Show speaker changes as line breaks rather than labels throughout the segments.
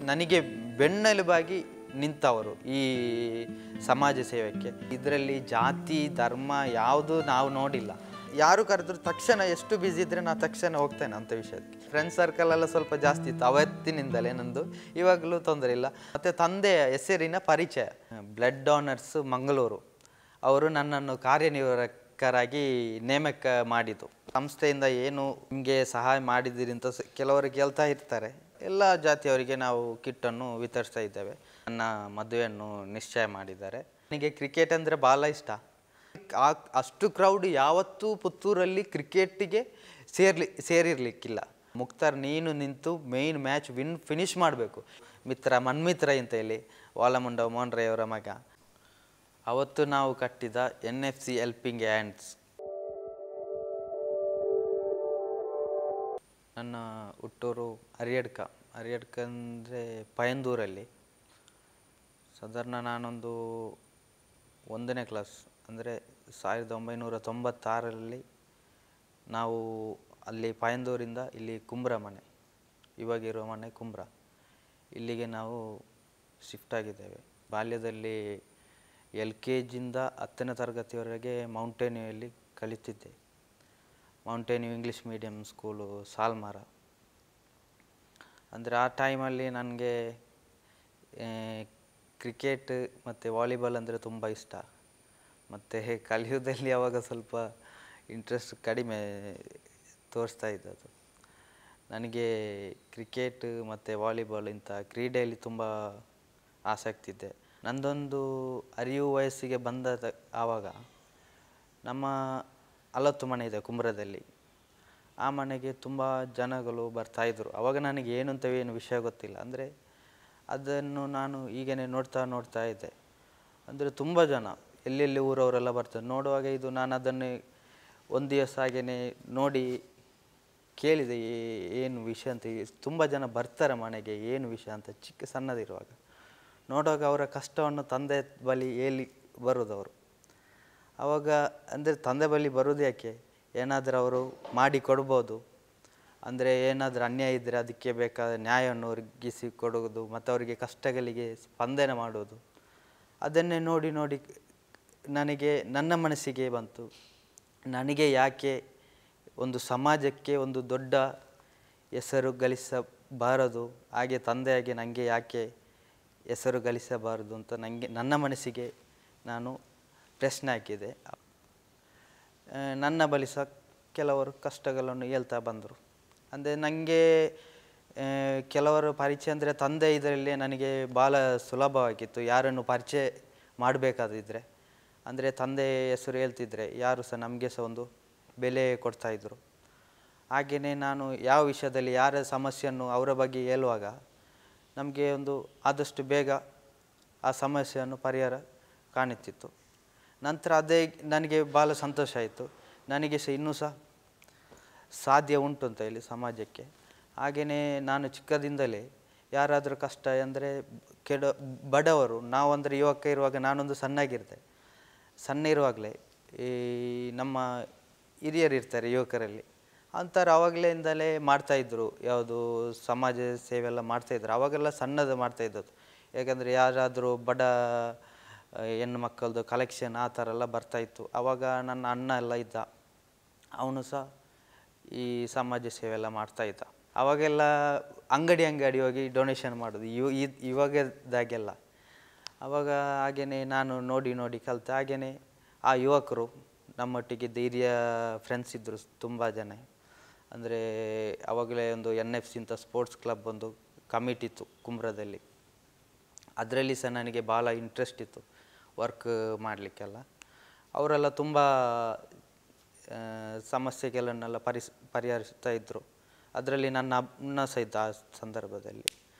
ನನಗೆ ಬೆನ್ನೆಲುಬಾಗಿ ನಿಂತವರು ಈ ಸಮಾಜ ಸೇವೆಗೆ. ಇದರಲ್ಲಿ ಜಾತಿ ಧರ್ಮ ಯಾವುದು ನಾವು ನೋಡಿಲ್ಲ. ಯಾರು ಕರೆದ್ರು ತಕ್ಷಣ ಎಷ್ಟು ಬ್ಯುಸಿ ಇದ್ದರೆ ನಾನು ತಕ್ಷಣ ಹೋಗ್ತೇನೆ ಅಂಥ ವಿಷಯಕ್ಕೆ. ಫ್ರೆಂಡ್ ಸರ್ಕಲೆಲ್ಲ ಸ್ವಲ್ಪ ಜಾಸ್ತಿ ಇತ್ತು ಅವತ್ತಿನಿಂದಲೇ ನಂದು, ಇವಾಗಲೂ ತೊಂದರೆ ಇಲ್ಲ. ಮತ್ತು ತಂದೆಯ ಹೆಸರಿನ ಪರಿಚಯ, ಬ್ಲಡ್ ಡೋನರ್ಸ್ ಮಂಗಳೂರು ಅವರು ನನ್ನನ್ನು ಕಾರ್ಯನಿರ್ವಾಹಕರಾಗಿ ನೇಮಕ ಮಾಡಿದ್ದು. ಸಂಸ್ಥೆಯಿಂದ ಏನು ನಿಮಗೆ ಸಹಾಯ ಮಾಡಿದ್ದೀರಿ ಅಂತ ಕೆಲವರು ಕೇಳ್ತಾ ಇರ್ತಾರೆ. ಎಲ್ಲ ಜಾತಿಯವರಿಗೆ ನಾವು ಕಿಟ್ಟನ್ನು ವಿತರಿಸ್ತಾ ಇದ್ದೇವೆ. ನನ್ನ ಮದುವೆಯನ್ನು ನಿಶ್ಚಯ ಮಾಡಿದ್ದಾರೆ. ನನಗೆ ಕ್ರಿಕೆಟ್ ಅಂದರೆ ಭಾಳ ಇಷ್ಟ. ಅಷ್ಟು ಕ್ರೌಡ್ ಯಾವತ್ತೂ ಪುತ್ತೂರಲ್ಲಿ ಕ್ರಿಕೆಟಿಗೆ ಸೇರಿರಲಿಕ್ಕಿಲ್ಲ. ಮುಕ್ತಾರ್ ನೀನು ನಿಂತು ಮೇಯ್ನ್ ಮ್ಯಾಚ್ ಫಿನಿಷ್ ಮಾಡಬೇಕು. ಮಿತ್ರ ಮನ್ಮಿತ್ರ ಅಂತ ಹೇಳಿ ವಾಲಮುಂಡ ಮೋಹನ್ ರೈ ಅವರ ಮಗ. ಅವತ್ತು ನಾವು ಕಟ್ಟಿದ NFC ಹೆಲ್ಪಿಂಗ್ ಹ್ಯಾಂಡ್ಸ್. ನನ್ನ ಹುಟ್ಟೂರು ಹರಿಯಡ್ಕ ಅಂದರೆ ಪಯಂದೂರಲ್ಲಿ. ಸಾಧಾರಣ ನಾನೊಂದು 1ನೇ ಕ್ಲಾಸ್ ಅಂದರೆ 1996ರಲ್ಲಿ ನಾವು ಅಲ್ಲಿ ಪಯಂದೂರಿಂದ ಇಲ್ಲಿ ಕುಂಬ್ರ ಮನೆ, ಇವಾಗಿರೋ ಮನೆ ಕುಂಬ್ರ, ಇಲ್ಲಿಗೆ ನಾವು ಶಿಫ್ಟ್ ಆಗಿದ್ದೇವೆ. ಬಾಲ್ಯದಲ್ಲಿ LKGಯಿಂದ 10ನೇ ತರಗತಿವರೆಗೆ ಮೌಂಟೇನ್ ವ್ಯೂಯಲ್ಲಿ ಕಲಿತಿದ್ದೆ. Mountain View English medium school ಸಾಲ್ಮಾರ. ಅಂದರೆ ಆ ಟೈಮಲ್ಲಿ ನನಗೆ ಕ್ರಿಕೆಟ್ ಮತ್ತು ವಾಲಿಬಾಲ್ ಅಂದರೆ ತುಂಬ ಇಷ್ಟ. ಮತ್ತು ಕಲಿಯೋದಲ್ಲಿ ಆವಾಗ ಸ್ವಲ್ಪ ಇಂಟ್ರೆಸ್ಟ್ ಕಡಿಮೆ ತೋರಿಸ್ತಾ ಇದ್ದದ್ದು. ನನಗೆ ಕ್ರಿಕೆಟ್ ಮತ್ತು ವಾಲಿಬಾಲ್ ಇಂಥ ಕ್ರೀಡೆಯಲ್ಲಿ ತುಂಬ ಆಸಕ್ತಿ ಇದೆ. ನಂದೊಂದು ಅರಿವು ವಯಸ್ಸಿಗೆ ಬಂದ ಆವಾಗ ನಮ್ಮ 40 ಮನೆ ಇದೆ ಕುಂಬ್ರದಲ್ಲಿ. ಆ ಮನೆಗೆ ತುಂಬ ಜನಗಳು ಬರ್ತಾಯಿದ್ರು. ಆವಾಗ ನನಗೆ ಏನು ವಿಷಯ ಗೊತ್ತಿಲ್ಲ. ಅಂದರೆ ಅದನ್ನು ನಾನು ಈಗೇ ನೋಡ್ತಾ ಇದ್ದೆ. ಅಂದರೆ ತುಂಬ ಜನ ಎಲ್ಲೆಲ್ಲಿ ಊರವರೆಲ್ಲ ಬರ್ತಾರೆ. ನೋಡುವಾಗ ಇದು ನಾನು ಅದನ್ನು ಒಂದು ದಿವಸ ಹಾಗೇ ನೋಡಿ ಕೇಳಿದೆ, ಏನು ವಿಷಯ ಅಂತ. ತುಂಬ ಜನ ಬರ್ತಾರೆ ಮನೆಗೆ, ಏನು ವಿಷಯ ಅಂತ. ಸಣ್ಣದಿರುವಾಗ ನೋಡುವಾಗ ಅವರ ಕಷ್ಟವನ್ನು ತಂದೆ ಬಳಿ ಹೇಳಿ ಬರೋದವರು. ಆವಾಗ ಅಂದರೆ ತಂದೆ ಬಳಿ ಬರೋದು ಯಾಕೆ, ಏನಾದರೂ ಅವರು ಮಾಡಿ ಕೊಡ್ಬೋದು. ಅಂದರೆ ಏನಾದರೂ ಅನ್ಯಾಯ ಇದ್ದರೆ ಅದಕ್ಕೆ ಬೇಕಾದ ನ್ಯಾಯವನ್ನು ಒದಗಿಸಿ ಕೊಡೋದು ಮತ್ತು ಅವರಿಗೆ ಕಷ್ಟಗಳಿಗೆ ಸ್ಪಂದನೆ ಮಾಡೋದು. ಅದನ್ನೇ ನೋಡಿ ನನಗೆ ನನ್ನ ಮನಸ್ಸಿಗೆ ಬಂತು, ನನಗೆ ಯಾಕೆ ಒಂದು ಸಮಾಜಕ್ಕೆ ಒಂದು ದೊಡ್ಡ ಹೆಸರು ಗಳಿಸಬಾರದು, ಹಾಗೆ ತಂದೆಯಾಗಿ ನನಗೆ ಯಾಕೆ ಹೆಸರು ಗಳಿಸಬಾರದು ಅಂತ ನನ್ನ ಮನಸ್ಸಿಗೆ ನಾನು ಪ್ರಶ್ನೆ ಹಾಕಿದೆ. ನನ್ನ ಬಳಿ ಸಹ ಕೆಲವರು ಕಷ್ಟಗಳನ್ನು ಹೇಳ್ತಾ ಬಂದರು. ಅಂದರೆ ನನಗೆ ಕೆಲವರು ಪರಿಚಯ ಅಂದರೆ ತಂದೆ ಇದರಲ್ಲಿ ನನಗೆ ಭಾಳ ಸುಲಭವಾಗಿತ್ತು. ಯಾರನ್ನು ಪರಿಚಯ ಮಾಡಬೇಕಾದಿದ್ರೆ ಅಂದರೆ ತಂದೆ ಹೆಸರು ಹೇಳ್ತಿದ್ರೆ ಯಾರು ಸಹ ನಮಗೆ ಸಹ ಒಂದು ಬೆಲೆ ಕೊಡ್ತಾಯಿದ್ರು. ಹಾಗೆಯೇ ನಾನು ಯಾವ ವಿಷಯದಲ್ಲಿ ಯಾರ ಸಮಸ್ಯೆಯನ್ನು ಅವರ ಬಗ್ಗೆ ಹೇಳುವಾಗ ನಮಗೆ ಒಂದು ಆದಷ್ಟು ಬೇಗ ಆ ಸಮಸ್ಯೆಯನ್ನು ಪರಿಹಾರ ಕಾಣುತ್ತಿತ್ತು. ನಂತರ ಅದೇ ನನಗೆ ಭಾಳ ಸಂತೋಷ ಆಯಿತು. ನನಗೆ ಸಹ ಇನ್ನೂ ಸಹ ಸಾಧ್ಯ ಉಂಟು ಅಂತ ಹೇಳಿ ಸಮಾಜಕ್ಕೆ. ಹಾಗೆಯೇ ನಾನು ಚಿಕ್ಕದಿಂದಲೇ ಯಾರಾದರೂ ಕಷ್ಟ ಅಂದರೆ ಬಡವರು, ನಾವು ಅಂದರೆ ಯುವಕ ಇರುವಾಗ ನಾನೊಂದು ಸಣ್ಣ ಇರುವಾಗಲೇ ಈ ನಮ್ಮ ಹಿರಿಯರು ಇರ್ತಾರೆ ಯುವಕರಲ್ಲಿ, ಅಂಥವ್ರು ಆವಾಗಲಿಂದಲೇ ಮಾಡ್ತಾಯಿದ್ರು. ಯಾವುದು ಸಮಾಜ ಸೇವೆ ಎಲ್ಲ ಮಾಡ್ತಾಯಿದ್ರು. ಆವಾಗೆಲ್ಲ ಸಣ್ಣದು ಮಾಡ್ತಾಯಿದ್ದದ್ದು. ಯಾಕಂದರೆ ಯಾರಾದರೂ ಬಡ ಹೆಣ್ಣು ಮಕ್ಕಳದು ಕಲೆಕ್ಷನ್ ಆ ಥರ ಎಲ್ಲ ಬರ್ತಾಯಿತ್ತು. ಆವಾಗ ನನ್ನ ಅಣ್ಣ ಎಲ್ಲ ಇದ್ದ, ಅವನು ಸಹ ಈ ಸಮಾಜ ಸೇವೆ ಎಲ್ಲ ಮಾಡ್ತಾಯಿದ್ದ. ಆವಾಗೆಲ್ಲ ಅಂಗಡಿ ಹೋಗಿ ಡೊನೇಷನ್ ಮಾಡೋದು, ಇವಾಗದಾಗೆಲ್ಲ. ಆವಾಗ ಹಾಗೆಯೇ ನಾನು ನೋಡಿ ಕಲಿತೆ. ಹಾಗೆಯೇ ಆ ಯುವಕರು ನಮ್ಮೊಟ್ಟಿಗಿದ್ದ ಹಿರಿಯ ಫ್ರೆಂಡ್ಸ್ ಇದ್ದರು ತುಂಬ ಜನ. ಅಂದರೆ ಆವಾಗಲೇ ಒಂದು NFC ಅಂತ ಸ್ಪೋರ್ಟ್ಸ್ ಕ್ಲಬ್ ಒಂದು ಕಮಿಟಿ ಇತ್ತು ಕುಂಬ್ರದಲ್ಲಿ. ಅದರಲ್ಲಿ ಸಹ ನನಗೆ ಭಾಳ ಇಂಟ್ರೆಸ್ಟ್ ಇತ್ತು ವರ್ಕ್ ಮಾಡಲಿಕ್ಕೆಲ್ಲ. ಅವರೆಲ್ಲ ತುಂಬ ಸಮಸ್ಯೆಗಳನ್ನೆಲ್ಲ ಪರಿಹರಿಸ್ತಾ ಇದ್ದರು. ಅದರಲ್ಲಿ ನನ್ನ ಅಣ್ಣ ಸಹ ಇದ್ದ ಆ ಸಂದರ್ಭದಲ್ಲಿ.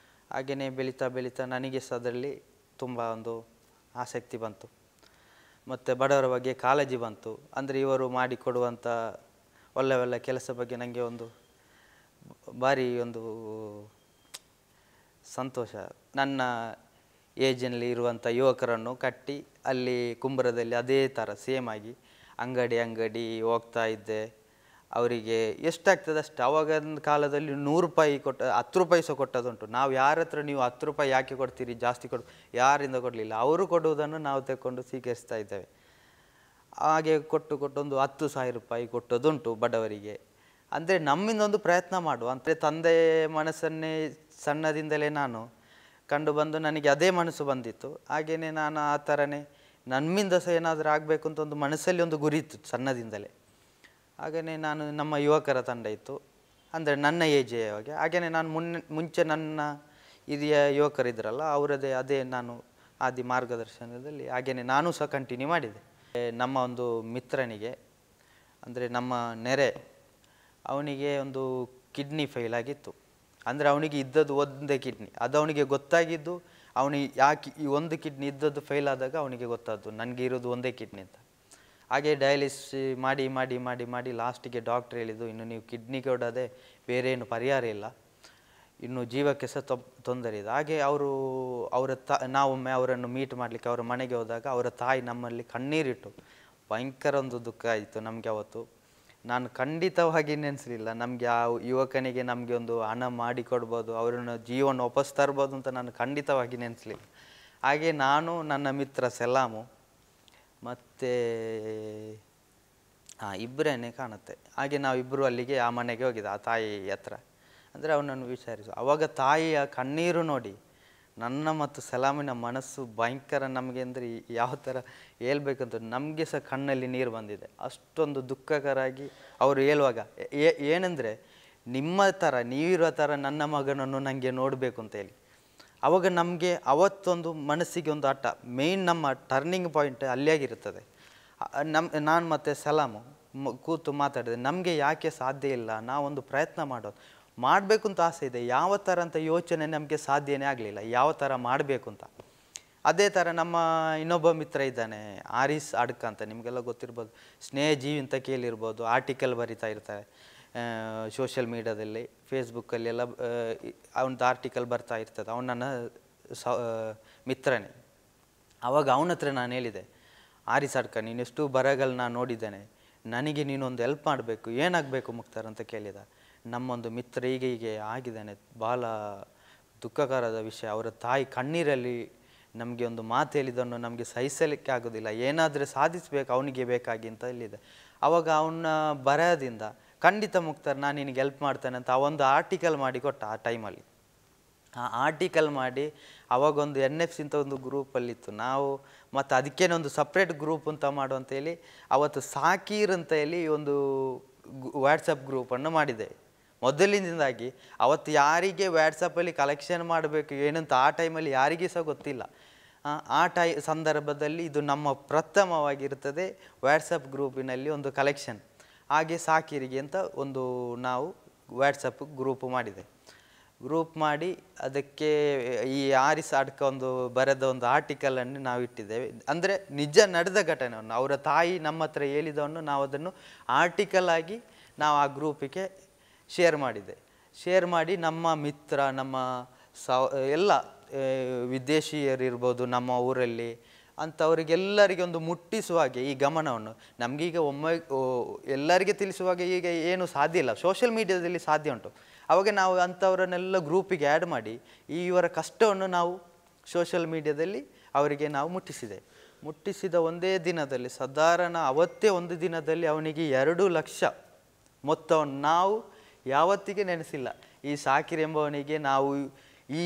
ಹಾಗೆಯೇ ಬೆಳೀತಾ ನನಗೆ ಸಹ ಅದರಲ್ಲಿ ತುಂಬ ಒಂದು ಆಸಕ್ತಿ ಬಂತು ಮತ್ತು ಬಡವರ ಬಗ್ಗೆ ಕಾಳಜಿ ಬಂತು. ಅಂದರೆ ಇವರು ಮಾಡಿಕೊಡುವಂಥ ಒಳ್ಳೆ ಕೆಲಸ ಬಗ್ಗೆ ನನಗೆ ಒಂದು ಭಾರಿ ಒಂದು ಸಂತೋಷ. ನನ್ನ ಏಜ್ನಲ್ಲಿ ಇರುವಂಥ ಯುವಕರನ್ನು ಕಟ್ಟಿ ಅಲ್ಲಿ ಕುಂಬ್ರದಲ್ಲಿ ಅದೇ ಥರ ಸೇಮ್ ಆಗಿ ಅಂಗಡಿ ಹೋಗ್ತಾ ಇದ್ದೆ. ಅವರಿಗೆ ಎಷ್ಟಾಗ್ತದೆ ಅಷ್ಟು. ಆವಾಗಿನ ಕಾಲದಲ್ಲಿ 100 ರೂಪಾಯಿ ಕೊಟ್ಟ 10 ರೂಪಾಯಿ ಸಹ ಕೊಟ್ಟದುಂಟು. ನಾವು ಯಾರ ಹತ್ರ ನೀವು 10 ರೂಪಾಯಿ ಯಾಕೆ ಕೊಡ್ತೀರಿ, ಜಾಸ್ತಿ ಯಾರಿಂದ ಕೊಡಲಿಲ್ಲ, ಅವರು ಕೊಡುವುದನ್ನು ನಾವು ತೆಕ್ಕೊಂಡು ಸ್ವೀಕರಿಸ್ತಾ ಇದ್ದೇವೆ. ಹಾಗೆ ಕೊಟ್ಟು ಒಂದು 10,000 ರೂಪಾಯಿ ಕೊಟ್ಟದುಂಟು ಬಡವರಿಗೆ. ಅಂದರೆ ನಮ್ಮಿಂದೊಂದು ಪ್ರಯತ್ನ ಮಾಡುವ ಅಂದರೆ ತಂದೆ ಮನಸ್ಸನ್ನೇ ಸಣ್ಣದಿಂದಲೇ ನಾನು ಕಂಡು ಬಂದು ನನಗೆ ಅದೇ ಮನಸ್ಸು ಬಂದಿತ್ತು. ಹಾಗೆಯೇ ನಾನು ಆ ಥರನೇ ನಮ್ಮಿಂದ ಸಹ ಏನಾದರೂ ಆಗಬೇಕು ಅಂತ ಒಂದು ಮನಸ್ಸಲ್ಲಿ ಒಂದು ಗುರಿ ಇತ್ತು ಸಣ್ಣದಿಂದಲೇ. ಹಾಗೆಯೇ ನಾನು ನಮ್ಮ ಯುವಕರ ತಂಡ ಇತ್ತು, ಅಂದರೆ ನನ್ನ ಏಜಿಗೆ. ಹಾಗೆಯೇ ನಾನು ಮುಂಚೆ ನನ್ನ ಹಿರಿಯ ಯುವಕರಿದ್ರಲ್ಲ ಅವರದೇ ಅದೇ ನಾನು ಆದಿ ಮಾರ್ಗದರ್ಶನದಲ್ಲಿ ಹಾಗೆಯೇ ನಾನು ಸಹ ಕಂಟಿನ್ಯೂ ಮಾಡಿದೆ. ನಮ್ಮ ಒಂದು ಮಿತ್ರನಿಗೆ ಅಂದರೆ ನಮ್ಮ ನೆರೆ ಅವನಿಗೆ ಒಂದು ಕಿಡ್ನಿ ಫೇಲ್ ಆಗಿತ್ತು. ಅಂದರೆ ಅವನಿಗೆ ಇದ್ದದ್ದು ಒಂದೇ ಕಿಡ್ನಿ, ಅದು ಅವನಿಗೆ ಗೊತ್ತಾಗಿದ್ದು ಅವನಿಗೆ ಯಾಕೆ ಈ ಒಂದು ಕಿಡ್ನಿ ಇದ್ದದ್ದು ಫೇಲ್ ಆದಾಗ ಅವನಿಗೆ ಗೊತ್ತಾದ್ದು ನನಗೆ ಇರೋದು ಒಂದೇ ಕಿಡ್ನಿ ಅಂತ. ಹಾಗೆ ಡಯಾಲಿಸಿಸ್ ಮಾಡಿ ಮಾಡಿ ಮಾಡಿ ಮಾಡಿ ಲಾಸ್ಟಿಗೆ ಡಾಕ್ಟ್ರ್ ಹೇಳಿದ್ದು ಇನ್ನು ನೀವು ಕಿಡ್ನಿ ಕೊಡೋದೇ ಬೇರೆ ಏನು ಪರಿಹಾರ ಇಲ್ಲ, ಇನ್ನು ಜೀವಕ್ಕೆ ಸಹ ತೊಂದರೆ ಇದೆ. ಹಾಗೆ ನಾವೊಮ್ಮೆ ಅವರನ್ನು ಮೀಟ್ ಮಾಡಲಿಕ್ಕೆ ಅವರ ಮನೆಗೆ ಹೋದಾಗ ಅವರ ತಾಯಿ ನಮ್ಮಲ್ಲಿ ಕಣ್ಣೀರಿಟ್ಟು ಭಯಂಕರ ಒಂದು ದುಃಖ ಆಯಿತು ನಮಗೆ ಅವತ್ತು. ನಾನು ಖಂಡಿತವಾಗಿ ನೆನೆಸಲಿಲ್ಲ ನಮಗೆ ಆ ಯುವಕನಿಗೆ ನಮಗೆ ಒಂದು ಹಣ ಮಾಡಿಕೊಡ್ಬೋದು, ಅವರನ್ನು ಜೀವನ ವಾಪಸ್ ತರ್ಬೋದು ಅಂತ ನಾನು ಖಂಡಿತವಾಗಿ ನೆನೆಸಲಿಲ್ಲ. ಹಾಗೆ ನಾನು ನನ್ನ ಮಿತ್ರ ಸಲಾಮು ಮತ್ತು ಇಬ್ಬರೇನೆ ಕಾಣುತ್ತೆ. ಹಾಗೆ ನಾವಿಬ್ಬರು ಅಲ್ಲಿಗೆ ಆ ಮನೆಗೆ ಹೋಗಿದ್ದೆ ಆ ತಾಯಿ ಹತ್ರ. ಅಂದರೆ ಅವನನ್ನು ವಿಚಾರಿಸು. ಆವಾಗ ತಾಯಿಯ ಕಣ್ಣೀರು ನೋಡಿ ನನ್ನ ಮತ್ತು ಸಲಾಮಿನ ಮನಸ್ಸು ಭಯಂಕರ ನಮಗೆ ಅಂದರೆ ಯಾವ ಥರ ಹೇಳ್ಬೇಕಂತ ನಮಗೆ ಸಹ ಕಣ್ಣಲ್ಲಿ ನೀರು ಬಂದಿದೆ. ಅಷ್ಟೊಂದು ದುಃಖಕರಾಗಿ ಅವರು ಹೇಳುವಾಗ ಏನೆಂದರೆ ನಿಮ್ಮ ಥರ ನೀವಿರೋ ಥರ ನನ್ನ ಮಗನನ್ನು ನನಗೆ ನೋಡಬೇಕು ಅಂತ ಹೇಳಿ. ಆವಾಗ ನಮಗೆ ಅವತ್ತೊಂದು ಮನಸ್ಸಿಗೆ ಒಂದು ಆಟ ಮೇಯ್ನ್ ನಮ್ಮ ಟರ್ನಿಂಗ್ ಪಾಯಿಂಟ್ ಅಲ್ಲಿಯಾಗಿರುತ್ತದೆ. ನಾನು ಮತ್ತು ಸಲಾಮು ಕೂತು ಮಾತಾಡಿದೆ, ನಮಗೆ ಯಾಕೆ ಸಾಧ್ಯ ಇಲ್ಲ, ನಾವೊಂದು ಪ್ರಯತ್ನ ಮಾಡಬೇಕು ಅಂತ ಆಸೆ ಇದೆ, ಯಾವ ಥರ ಅಂತ ಯೋಚನೆ ನಮಗೆ ಸಾಧ್ಯನೇ ಆಗಲಿಲ್ಲ, ಯಾವ ಥರ ಮಾಡಬೇಕು ಅಂತ. ಅದೇ ಥರ ನಮ್ಮ ಇನ್ನೊಬ್ಬ ಮಿತ್ರ ಇದ್ದಾನೆ ಆರಿಸ್ ಅಡ್ಕ ಅಂತ, ನಿಮಗೆಲ್ಲ ಗೊತ್ತಿರ್ಬೋದು, ಸ್ನೇಹಜೀವಿ ಅಂತ ಕೇಳಿರ್ಬೋದು, ಆರ್ಟಿಕಲ್ ಬರಿತಾ ಇರ್ತಾರೆ ಸೋಷಿಯಲ್ ಮೀಡಿಯಾದಲ್ಲಿ ಫೇಸ್ಬುಕ್ಕಲ್ಲೆಲ್ಲ ಅವನದು ಆರ್ಟಿಕಲ್ ಬರ್ತಾ ಇರ್ತದೆ. ಅವನು ನನ್ನ ಮಿತ್ರನೇ. ಆವಾಗ ಅವನ ಹತ್ರ ನಾನು ಹೇಳಿದೆ, ಆರಿಸ್ ಅಡ್ಕ ನೀನೆಷ್ಟು ಬರಹಗಳನ್ನ ನೋಡಿದ್ದೇನೆ, ನನಗೆ ನೀನೊಂದು ಹೆಲ್ಪ್ ಮಾಡಬೇಕು, ಏನಾಗಬೇಕು ಮುಕ್ತಾರ್ ಅಂತ ಕೇಳಿದ. ನಮ್ಮೊಂದು ಮಿತ್ರ ಹೀಗೆ ಆಗಿದ್ದಾನೆ, ಭಾಳ ದುಃಖಕರದ ವಿಷಯ, ಅವರ ತಾಯಿ ಕಣ್ಣೀರಲ್ಲಿ ನಮಗೆ ಒಂದು ಮಾತು ಹೇಳಿದನ್ನು ನಮಗೆ ಸಹಿಸಲಿಕ್ಕೆ ಆಗೋದಿಲ್ಲ, ಏನಾದರೂ ಸಾಧಿಸಬೇಕು ಅವನಿಗೆ ಬೇಕಾಗಿ ಅಂತ ಹೇಳಿದೆ. ಆವಾಗ ಅವನ ಬರಹದಿಂದ ಖಂಡಿತ ಮುಕ್ತಾರ್ ನಾನು ನಿನಗೆ ಹೆಲ್ಪ್ ಮಾಡ್ತೇನೆ ಅಂತ ಒಂದು ಆರ್ಟಿಕಲ್ ಮಾಡಿ ಕೊಟ್ಟ. ಆ ಟೈಮಲ್ಲಿ ಆ ಆರ್ಟಿಕಲ್ ಮಾಡಿ ಅವಾಗೊಂದು NFC ಅಂತ ಒಂದು ಗ್ರೂಪಲ್ಲಿತ್ತು ನಾವು, ಮತ್ತು ಅದಕ್ಕೇನೆ ಒಂದು ಸಪ್ರೇಟ್ ಗ್ರೂಪ್ ಅಂತ ಮಾಡು ಅಂತೇಳಿ ಅವತ್ತು ಸಾಕೀರ್ ಅಂತ ಹೇಳಿ ಒಂದು ವಾಟ್ಸಪ್ ಗ್ರೂಪನ್ನು ಮಾಡಿದೆ. ಮೊದಲಿನಿಂದಾಗಿ ಅವತ್ತು ಯಾರಿಗೆ ವ್ಯಾಟ್ಸಪ್ಪಲ್ಲಿ ಕಲೆಕ್ಷನ್ ಮಾಡಬೇಕು ಏನಂತ ಆ ಟೈಮಲ್ಲಿ ಯಾರಿಗೂ ಸಹ ಗೊತ್ತಿಲ್ಲ. ಆ ಸಂದರ್ಭದಲ್ಲಿ ಇದು ನಮ್ಮ ಪ್ರಥಮವಾಗಿರ್ತದೆ ವ್ಯಾಟ್ಸಪ್ ಗ್ರೂಪಿನಲ್ಲಿ ಒಂದು ಕಲೆಕ್ಷನ್. ಹಾಗೆ ಸಾಕೀರಿಗೆ ಅಂತ ಒಂದು ನಾವು ವ್ಯಾಟ್ಸಪ್ ಗ್ರೂಪ್ ಮಾಡಿದೆ. ಗ್ರೂಪ್ ಮಾಡಿ ಅದಕ್ಕೆ ಈ ಆರಿಸ್ ಅಡ್ಕ ಒಂದು ಬರೆದ ಒಂದು ಆರ್ಟಿಕಲನ್ನು ನಾವು ಇಟ್ಟಿದ್ದೇವೆ. ಅಂದರೆ ನಿಜ ನಡೆದ ಘಟನೆಯನ್ನು ಅವರ ತಾಯಿ ನಮ್ಮ ಹತ್ರ ಹೇಳಿದವನ್ನು ನಾವು ಅದನ್ನು ಆರ್ಟಿಕಲ್ ಆಗಿ ನಾವು ಆ ಗ್ರೂಪಿಗೆ ಶೇರ್ ಮಾಡಿದೆ. ಶೇರ್ ಮಾಡಿ ನಮ್ಮ ಮಿತ್ರ ನಮ್ಮ ಎಲ್ಲ ವಿದೇಶಿಯರಿರ್ಬೋದು ನಮ್ಮ ಊರಲ್ಲಿ ಅಂಥವರಿಗೆಲ್ಲರಿಗೆ ಒಂದು ಮುಟ್ಟಿಸುವ ಹಾಗೆ ಈ ಗಮನವನ್ನು ನಮಗೀಗ ಒಮ್ಮೆ ಎಲ್ಲರಿಗೆ ತಿಳಿಸುವಾಗ ಈಗ ಏನು ಸಾಧ್ಯ ಇಲ್ಲ, ಸೋಷಿಯಲ್ ಮೀಡಿಯಾದಲ್ಲಿ ಸಾಧ್ಯ ಉಂಟು. ಆವಾಗ ನಾವು ಅಂಥವರನ್ನೆಲ್ಲ ಗ್ರೂಪಿಗೆ ಆ್ಯಡ್ ಮಾಡಿ ಇವರ ಕಷ್ಟವನ್ನು ನಾವು ಸೋಷಿಯಲ್ ಮೀಡಿಯಾದಲ್ಲಿ ಅವರಿಗೆ ನಾವು ಮುಟ್ಟಿಸಿದ ಒಂದೇ ದಿನದಲ್ಲಿ ಸಾಧಾರಣ ಅವತ್ತೇ ಒಂದು ದಿನದಲ್ಲಿ ಅವನಿಗೆ 2 ಲಕ್ಷ ಮೊತ್ತವನ್ನು ನಾವು ಯಾವತ್ತಿಗೆ ನೆನೆಸಿಲ್ಲ. ಈ ಸಾಕಿರ್ ಎಂಬವನಿಗೆ ನಾವು ಈ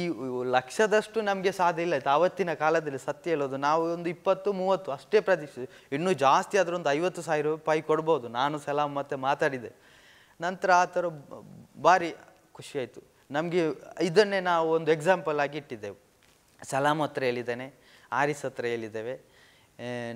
ಲಕ್ಷದಷ್ಟು ನಮಗೆ ಸಾಧ್ಯ ಇಲ್ಲ ಆಯಿತು ಆವತ್ತಿನ ಕಾಲದಲ್ಲಿ. ಸತ್ಯ ಹೇಳೋದು ನಾವು ಒಂದು 20-30 ಅಷ್ಟೇ ಪ್ರತೀಕ್ಷೆ, ಇನ್ನೂ ಜಾಸ್ತಿ ಆದರೂ ಒಂದು 50,000 ರೂಪಾಯಿ ಕೊಡ್ಬೋದು. ನಾನು ಸಲಾಮ್ ಮತ್ತೆ ಮಾತಾಡಿದೆ. ನಂತರ ಆ ಥರ ಭಾರಿ ಖುಷಿಯಾಯಿತು ನಮಗೆ. ಇದನ್ನೇ ನಾವು ಒಂದು ಎಕ್ಸಾಂಪಲ್ ಆಗಿ ಇಟ್ಟಿದ್ದೆವು. ಸಲಾಮ್ ಹತ್ರ ಹೇಳಿದ್ದೇನೆ, ಆರಿಸ್ ಹತ್ರ ಹೇಳಿದ್ದೇವೆ,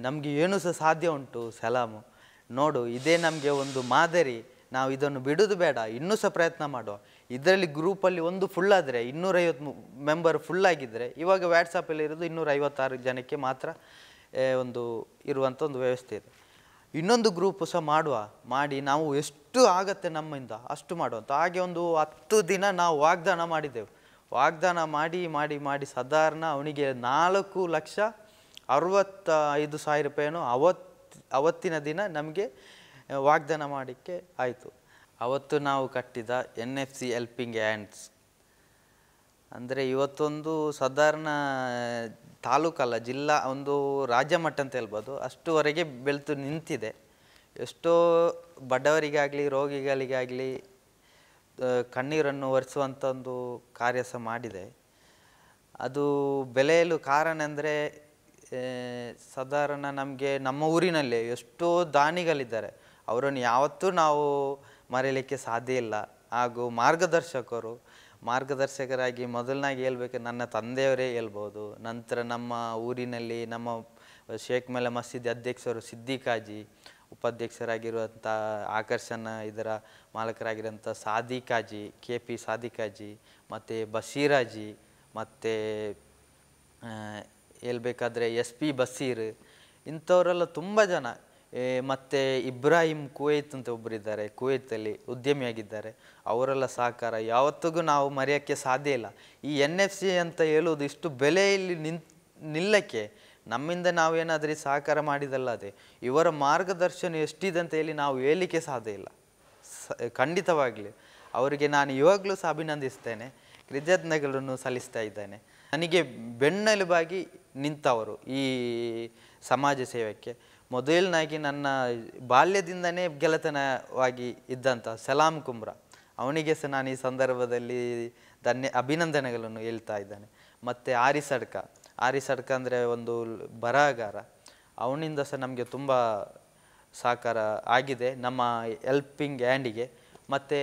ನಮಗೆ ಏನೂ ಸಹ ಸಾಧ್ಯ ಉಂಟು ಸಲಾಮು, ನೋಡು ಇದೇ ನಮಗೆ ಒಂದು ಮಾದರಿ, ನಾವು ಇದನ್ನು ಬಿಡೋದು ಬೇಡ, ಇನ್ನೂ ಸಹ ಪ್ರಯತ್ನ ಮಾಡುವ. ಇದರಲ್ಲಿ ಗ್ರೂಪಲ್ಲಿ ಒಂದು ಫುಲ್ ಆದರೆ 250 ಮೆಂಬರ್ ಫುಲ್ಲಾಗಿದ್ದರೆ ಇವಾಗ ವ್ಯಾಟ್ಸಪ್ಪಲ್ಲಿ ಇರೋದು 256 ಜನಕ್ಕೆ ಮಾತ್ರ ಒಂದು ಇರುವಂಥ ಒಂದು ವ್ಯವಸ್ಥೆ ಇದೆ. ಇನ್ನೊಂದು ಗ್ರೂಪು ಸಹ ಮಾಡಿ ನಾವು ಎಷ್ಟು ಆಗತ್ತೆ ನಮ್ಮಿಂದ ಅಷ್ಟು ಮಾಡುವಂಥ ಹಾಗೆ ಒಂದು 10 ದಿನ ನಾವು ವಾಗ್ದಾನ ಮಾಡಿದ್ದೆವು. ವಾಗ್ದಾನ ಮಾಡಿ ಸಾಧಾರಣ ಅವನಿಗೆ 4,65,000 ರೂಪಾಯಿನೂ ಅವತ್ತಿನ ದಿನ ನಮಗೆ ವಾಗ್ದಾನ ಮಾಡಲಿಕ್ಕೆ ಆಯಿತು. ಅವತ್ತು ನಾವು ಕಟ್ಟಿದ NFC ಹೆಲ್ಪಿಂಗ್ ಹ್ಯಾಂಡ್ಸ್ ಅಂದರೆ ಇವತ್ತೊಂದು ಸಾಧಾರಣ ತಾಲೂಕಲ್ಲ, ಜಿಲ್ಲಾ, ಒಂದು ರಾಜ್ಯ ಮಟ್ಟ ಅಂತ ಹೇಳ್ಬೋದು, ಅಷ್ಟುವರೆಗೆ ಬೆಳೆದು ನಿಂತಿದೆ. ಎಷ್ಟೋ ಬಡವರಿಗಾಗಲಿ ರೋಗಿಗಳಿಗಾಗಲಿ ಕಣ್ಣೀರನ್ನು ಒರೆಸುವಂಥ ಒಂದು ಕಾರ್ಯ ಸಹ ಮಾಡಿದೆ. ಅದು ಬೆಳೆಯಲು ಕಾರಣ ಅಂದರೆ ಸಾಧಾರಣ ನಮಗೆ ನಮ್ಮ ಊರಿನಲ್ಲೇ ಎಷ್ಟೋ ದಾನಿಗಳಿದ್ದಾರೆ, ಅವರನ್ನು ಯಾವತ್ತೂ ನಾವು ಮರೆಯಲಿಕ್ಕೆ ಸಾಧ್ಯ ಇಲ್ಲ. ಹಾಗೂ ಮಾರ್ಗದರ್ಶಕರಾಗಿ ಮೊದಲನಾಗಿ ಹೇಳ್ಬೇಕು ನನ್ನ ತಂದೆಯವರೇ ಹೇಳ್ಬೋದು. ನಂತರ ನಮ್ಮ ಊರಿನಲ್ಲಿ ನಮ್ಮ ಶೇಖ್ ಮಲೆ ಮಸೀದಿ ಅಧ್ಯಕ್ಷರು ಸಿದ್ದಿಕಾಜಿ, ಉಪಾಧ್ಯಕ್ಷರಾಗಿರುವಂಥ ಆಕರ್ಷಣ ಇದರ ಮಾಲಕರಾಗಿರುವಂಥ ಸಾದಿಕಾಜಿ, KP ಸಾದಿಕಾಜಿ, ಮತ್ತು ಬಶೀರಾಜಿ, ಮತ್ತು ಹೇಳ್ಬೇಕಾದ್ರೆ SP ಬಸೀರ್, ಇಂಥವರೆಲ್ಲ ತುಂಬ ಜನ. ಮತ್ತು ಇಬ್ರಾಹಿಂ ಕುವೈತ್ ಅಂತ ಒಬ್ಬರಿದ್ದಾರೆ, ಕುವೈತಲ್ಲಿ ಉದ್ಯಮಿಯಾಗಿದ್ದಾರೆ. ಅವರೆಲ್ಲ ಸಹಕಾರ ಯಾವತ್ತಿಗೂ ನಾವು ಮರೆಯೋಕ್ಕೆ ಸಾಧ್ಯ ಇಲ್ಲ. ಈ NFC ಅಂತ ಹೇಳುವುದು ಇಷ್ಟು ಬೆಲೆಯಲ್ಲಿ ನಿಲ್ಲಕ್ಕೆ ನಮ್ಮಿಂದ ನಾವೇನಾದರೂ ಸಹಕಾರ ಮಾಡಿದಲ್ಲದೆ ಇವರ ಮಾರ್ಗದರ್ಶನ ಎಷ್ಟಿದೆ ಅಂತ ಹೇಳಿ ನಾವು ಹೇಳಲಿಕ್ಕೆ ಸಾಧ್ಯ ಇಲ್ಲ. ಖಂಡಿತವಾಗಲಿ ಅವರಿಗೆ ನಾನು ಇವಾಗಲೂ ಸಹ ಅಭಿನಂದಿಸ್ತೇನೆ, ಕೃತಜ್ಞತೆಗಳನ್ನು ಸಲ್ಲಿಸ್ತಾ ಇದ್ದೇನೆ. ನನಗೆ ಬೆನ್ನೆಲುಬಾಗಿ ನಿಂತವರು ಈ ಸಮಾಜ ಸೇವೆಗೆ. ಮೊದಲನಾಗಿ ನನ್ನ ಬಾಲ್ಯದಿಂದನೇ ಗೆಳೆತನವಾಗಿ ಇದ್ದಂಥ ಸಲಾಂ ಕುಮ್ರಾ, ಅವನಿಗೆ ಸಹ ನಾನು ಈ ಸಂದರ್ಭದಲ್ಲಿ ಅಭಿನಂದನೆಗಳನ್ನು ಹೇಳ್ತಾ ಇದ್ದೇನೆ. ಮತ್ತು ಆರಿಸ್ ಅಡ್ಕ ಅಂದರೆ ಒಂದು ಬರಹಗಾರ, ಅವನಿಂದ ಸಹ ನಮಗೆ ತುಂಬ ಸಹಕಾರ ಆಗಿದೆ ನಮ್ಮ ಹೆಲ್ಪಿಂಗ್ ಹ್ಯಾಂಡಿಗೆ. ಮತ್ತು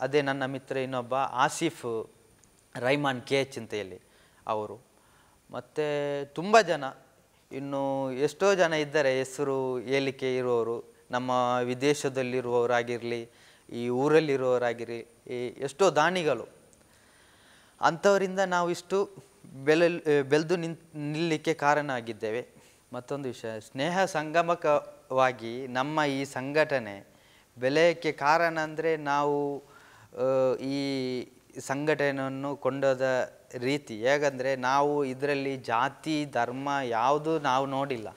ಅದೇ ನನ್ನ ಮಿತ್ರ ಇನ್ನೊಬ್ಬ ಆಸಿಫ್ ರೈಮಾನ್ KH ಅಂತ ಹೇಳಿ ಅವರು. ಮತ್ತು ತುಂಬ ಜನ, ಇನ್ನು ಎಷ್ಟೋ ಜನ ಇದ್ದಾರೆ ಹೆಸರು ಹೇಳಿಕೆ ಇರುವವರು, ನಮ್ಮ ವಿದೇಶದಲ್ಲಿರುವವರಾಗಿರಲಿ, ಈ ಊರಲ್ಲಿರುವವರಾಗಿರಲಿ, ಎಷ್ಟೋ ದಾನಿಗಳು. ಅಂಥವರಿಂದ ನಾವು ಇಷ್ಟು ಬೆಳೆದು ನಿಲ್ಲಲಿಕ್ಕೆ ಕಾರಣ ಆಗಿದ್ದೇವೆ. ಮತ್ತೊಂದು ವಿಷಯ, ಸ್ನೇಹ ಸಂಗಮಕವಾಗಿ ನಮ್ಮ ಈ ಸಂಘಟನೆ ಬೆಳೆಯೋಕ್ಕೆ ಕಾರಣ ಅಂದರೆ ನಾವು ಈ ಸಂಘಟನೆಯನ್ನು ಕೊಂಡೋದ ರೀತಿ. ಹೇಗಂದರೆ ನಾವು ಇದರಲ್ಲಿ ಜಾತಿ ಧರ್ಮ ಯಾವುದು ನಾವು ನೋಡಿಲ್ಲ.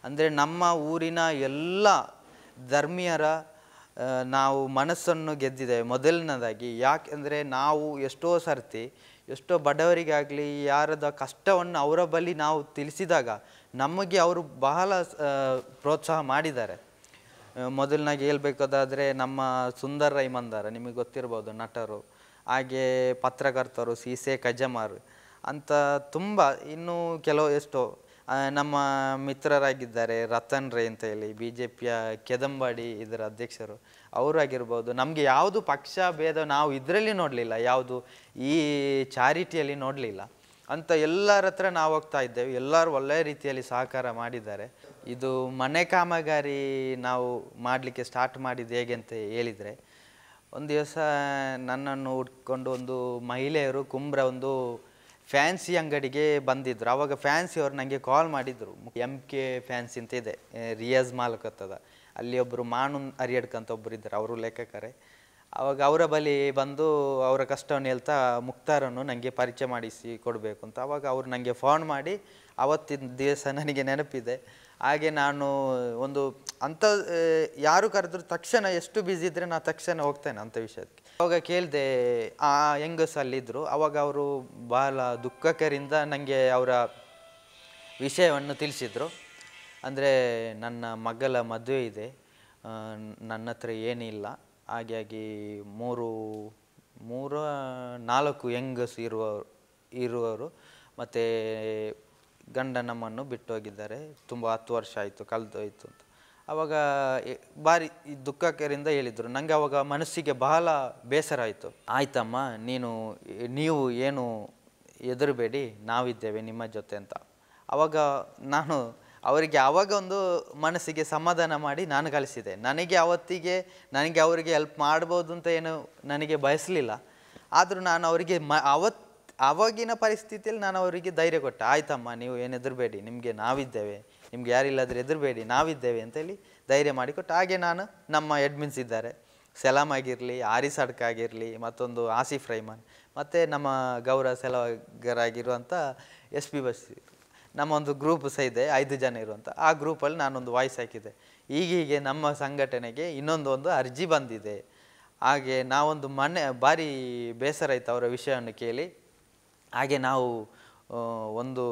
ಅಂದರೆ ನಮ್ಮ ಊರಿನ ಎಲ್ಲ ಧರ್ಮೀಯರ ನಾವು ಮನಸ್ಸನ್ನು ಗೆದ್ದಿದ್ದೇವೆ ಮೊದಲನೇದಾಗಿ. ಯಾಕೆಂದರೆ ನಾವು ಎಷ್ಟೋ ಸರ್ತಿ ಎಷ್ಟೋ ಬಡವರಿಗಾಗಲಿ ಯಾರದ ಕಷ್ಟವನ್ನು ಅವರ ಬಳಿ ನಾವು ತಿಳಿಸಿದಾಗ ನಮಗೆ ಅವರು ಬಹಳ ಪ್ರೋತ್ಸಾಹ ಮಾಡಿದ್ದಾರೆ. ಮೊದಲನಾಗಿ ಹೇಳ್ಬೇಕಾದ್ರೆ ನಮ್ಮ ಸುಂದರ್ ರೈ ಮಂದಾರ, ನಿಮಗೆ ಗೊತ್ತಿರ್ಬೋದು, ನಟರು, ಹಾಗೆ ಪತ್ರಕರ್ತರು ಸೀಸೆ ಕಜಮಾರ್ ಅಂತ ತುಂಬ, ಇನ್ನೂ ಕೆಲವು ಎಷ್ಟೋ ನಮ್ಮ ಮಿತ್ರರಾಗಿದ್ದಾರೆ. ರತನ್ ರೈ ಅಂತ ಹೇಳಿ BJPಯ ಕೆದಂಬಾಡಿ ಇದರ ಅಧ್ಯಕ್ಷರು, ಅವರಾಗಿರ್ಬೋದು. ನಮಗೆ ಯಾವುದು ಪಕ್ಷ ಭೇದ ನಾವು ಇದರಲ್ಲಿ ನೋಡಲಿಲ್ಲ, ಯಾವುದು ಈ ಚಾರಿಟಿಯಲ್ಲಿ ನೋಡಲಿಲ್ಲ ಅಂತ ಎಲ್ಲರ ಹತ್ರ ನಾವು ಹೋಗ್ತಾ ಇದ್ದೇವೆ. ಎಲ್ಲರೂ ಒಳ್ಳೆಯ ರೀತಿಯಲ್ಲಿ ಸಹಕಾರ ಮಾಡಿದ್ದಾರೆ. ಇದು ಮನೆ ಕಾಮಗಾರಿ ನಾವು ಮಾಡಲಿಕ್ಕೆ ಸ್ಟಾರ್ಟ್ ಮಾಡಿದ್ದು ಹೇಗೆ ಅಂತ ಹೇಳಿದರೆ, ಒಂದು ದಿವಸ ನನ್ನನ್ನು ಹುಡ್ಕೊಂಡು ಒಂದು ಮಹಿಳೆಯರು ಕುಂಬ್ರ ಒಂದು ಫ್ಯಾನ್ಸಿ ಅಂಗಡಿಗೆ ಬಂದಿದ್ದರು. ಆವಾಗ ಫ್ಯಾನ್ಸಿಯವರು ನನಗೆ ಕಾಲ್ ಮಾಡಿದರು. MK ಫ್ಯಾನ್ಸಿ ಅಂತ ಇದೆ, ರಿಯಾಜ್ ಮಾಲಕತ್ತದ, ಅಲ್ಲಿ ಒಬ್ಬರು ಮಾನುನ್ ಅರಿಯಡ್ಕ ಅಂತ ಒಬ್ಬರು ಇದ್ದಾರೆ, ಅವರು ಲೇಖಕರೇ. ಆವಾಗ ಅವರ ಬಳಿ ಬಂದು ಅವರ ಕಷ್ಟವನ್ನು ಹೇಳ್ತಾ ಮುಕ್ತಾರನ್ನು ನನಗೆ ಪರಿಚಯ ಮಾಡಿಸಿ ಕೊಡಬೇಕು ಅಂತ. ಆವಾಗ ಅವರು ನನಗೆ ಫೋನ್ ಮಾಡಿ, ಆವತ್ತಿನ ದಿವಸ ನನಗೆ ನೆನಪಿದೆ. ಹಾಗೆ ನಾನು ಒಂದು ಅಂಥ ಯಾರು ಕರೆದ್ರು ತಕ್ಷಣ, ಎಷ್ಟು ಬ್ಯುಸಿ ಇದ್ದರೆ ನಾನು ತಕ್ಷಣ ಹೋಗ್ತೇನೆ ಅಂಥ ವಿಷಯಕ್ಕೆ. ಅವಾಗ ಕೇಳಿದೆ, ಆ ಹೆಂಗಸು ಅಲ್ಲಿದ್ದರು. ಅವಾಗ ಅವರು ಬಹಳ ದುಃಖಕರಿಂದ ನನಗೆ ಅವರ ವಿಷಯವನ್ನು ತಿಳಿಸಿದರು. ಅಂದರೆ ನನ್ನ ಮಗಳ ಮದುವೆ ಇದೆ, ನನ್ನ ಹತ್ರ ಏನಿಲ್ಲ, ಹಾಗಾಗಿ 4 ಹೆಂಗಸು ಇರುವವರು ಮತ್ತು ಗಂಡ ನಮ್ಮನ್ನು ಬಿಟ್ಟು ಹೋಗಿದ್ದಾರೆ, ತುಂಬ 10 ವರ್ಷ ಆಯಿತು, ಕಳೆದೋಯ್ತು ಅಂತ. ಆವಾಗ ಭಾರಿ ದುಃಖಕರಿಂದ ಹೇಳಿದರು. ನನಗೆ ಆವಾಗ ಮನಸ್ಸಿಗೆ ಬಹಳ ಬೇಸರ ಆಯಿತು. ಆಯ್ತಮ್ಮ, ನೀವು ಏನು ಹೆದರಬೇಡಿ, ನಾವಿದ್ದೇವೆ ನಿಮ್ಮ ಜೊತೆ ಅಂತ. ಆವಾಗ ನಾನು ಅವರಿಗೆ ಆವಾಗ ಒಂದು ಮನಸ್ಸಿಗೆ ಸಮಾಧಾನ ಮಾಡಿ ನಾನು ಕಳಿಸಿದೆ. ನನಗೆ ಅವರಿಗೆ ಹೆಲ್ಪ್ ಮಾಡ್ಬೋದು ಅಂತ ಏನು ನನಗೆ ಬಯಸಲಿಲ್ಲ. ಆದರೂ ನಾನು ಅವರಿಗೆ ಆವಾಗಿನ ಪರಿಸ್ಥಿತಿಯಲ್ಲಿ ನಾನು ಅವರಿಗೆ ಧೈರ್ಯ ಕೊಟ್ಟೆ. ಆಯ್ತಮ್ಮ, ನೀವು ಏನು ಹೆದರಬೇಡಿ, ನಿಮಗೆ ನಾವಿದ್ದೇವೆ, ನಿಮ್ಗೆ ಯಾರಿಲ್ಲಾದರೂ ಹೆದರಬೇಡಿ, ನಾವಿದ್ದೇವೆ ಅಂತೇಳಿ ಧೈರ್ಯ ಮಾಡಿಕೊಟ್ಟು. ಹಾಗೆ ನಾನು ನಮ್ಮ ಅಡ್ಮಿನ್ಸ್ ಇದ್ದಾರೆ, ಸಲಾಮ್ ಆಗಿರಲಿ, ಆರಿಸ್ ಅಡ್ಕ ಆಗಿರಲಿ, ಮತ್ತೊಂದು ಆಸಿಫ್ ರೈಮಾನ್, ಮತ್ತು ನಮ್ಮ ಗೌರವ ಸಲಹೆಗಾರಾಗಿರುವಂಥ SP ಬಸೀರ್, ನಮ್ಮ ಒಂದು ಗ್ರೂಪ್ ಸಹ ಇದೆ 5 ಜನ ಇರುವಂಥ. ಆ ಗ್ರೂಪಲ್ಲಿ ನಾನೊಂದು ವಾಯ್ಸ್ ಹಾಕಿದ್ದೆ. ಈಗೀಗೆ ನಮ್ಮ ಸಂಘಟನೆಗೆ ಇನ್ನೊಂದು ಅರ್ಜಿ ಬಂದಿದೆ. ಹಾಗೆ ನಾವೊಂದು ಭಾರಿ ಬೇಸರ ಆಯಿತು ಅವರ ವಿಷಯವನ್ನು ಕೇಳಿ. ಹಾಗೆ ನಾವು ಒಂದು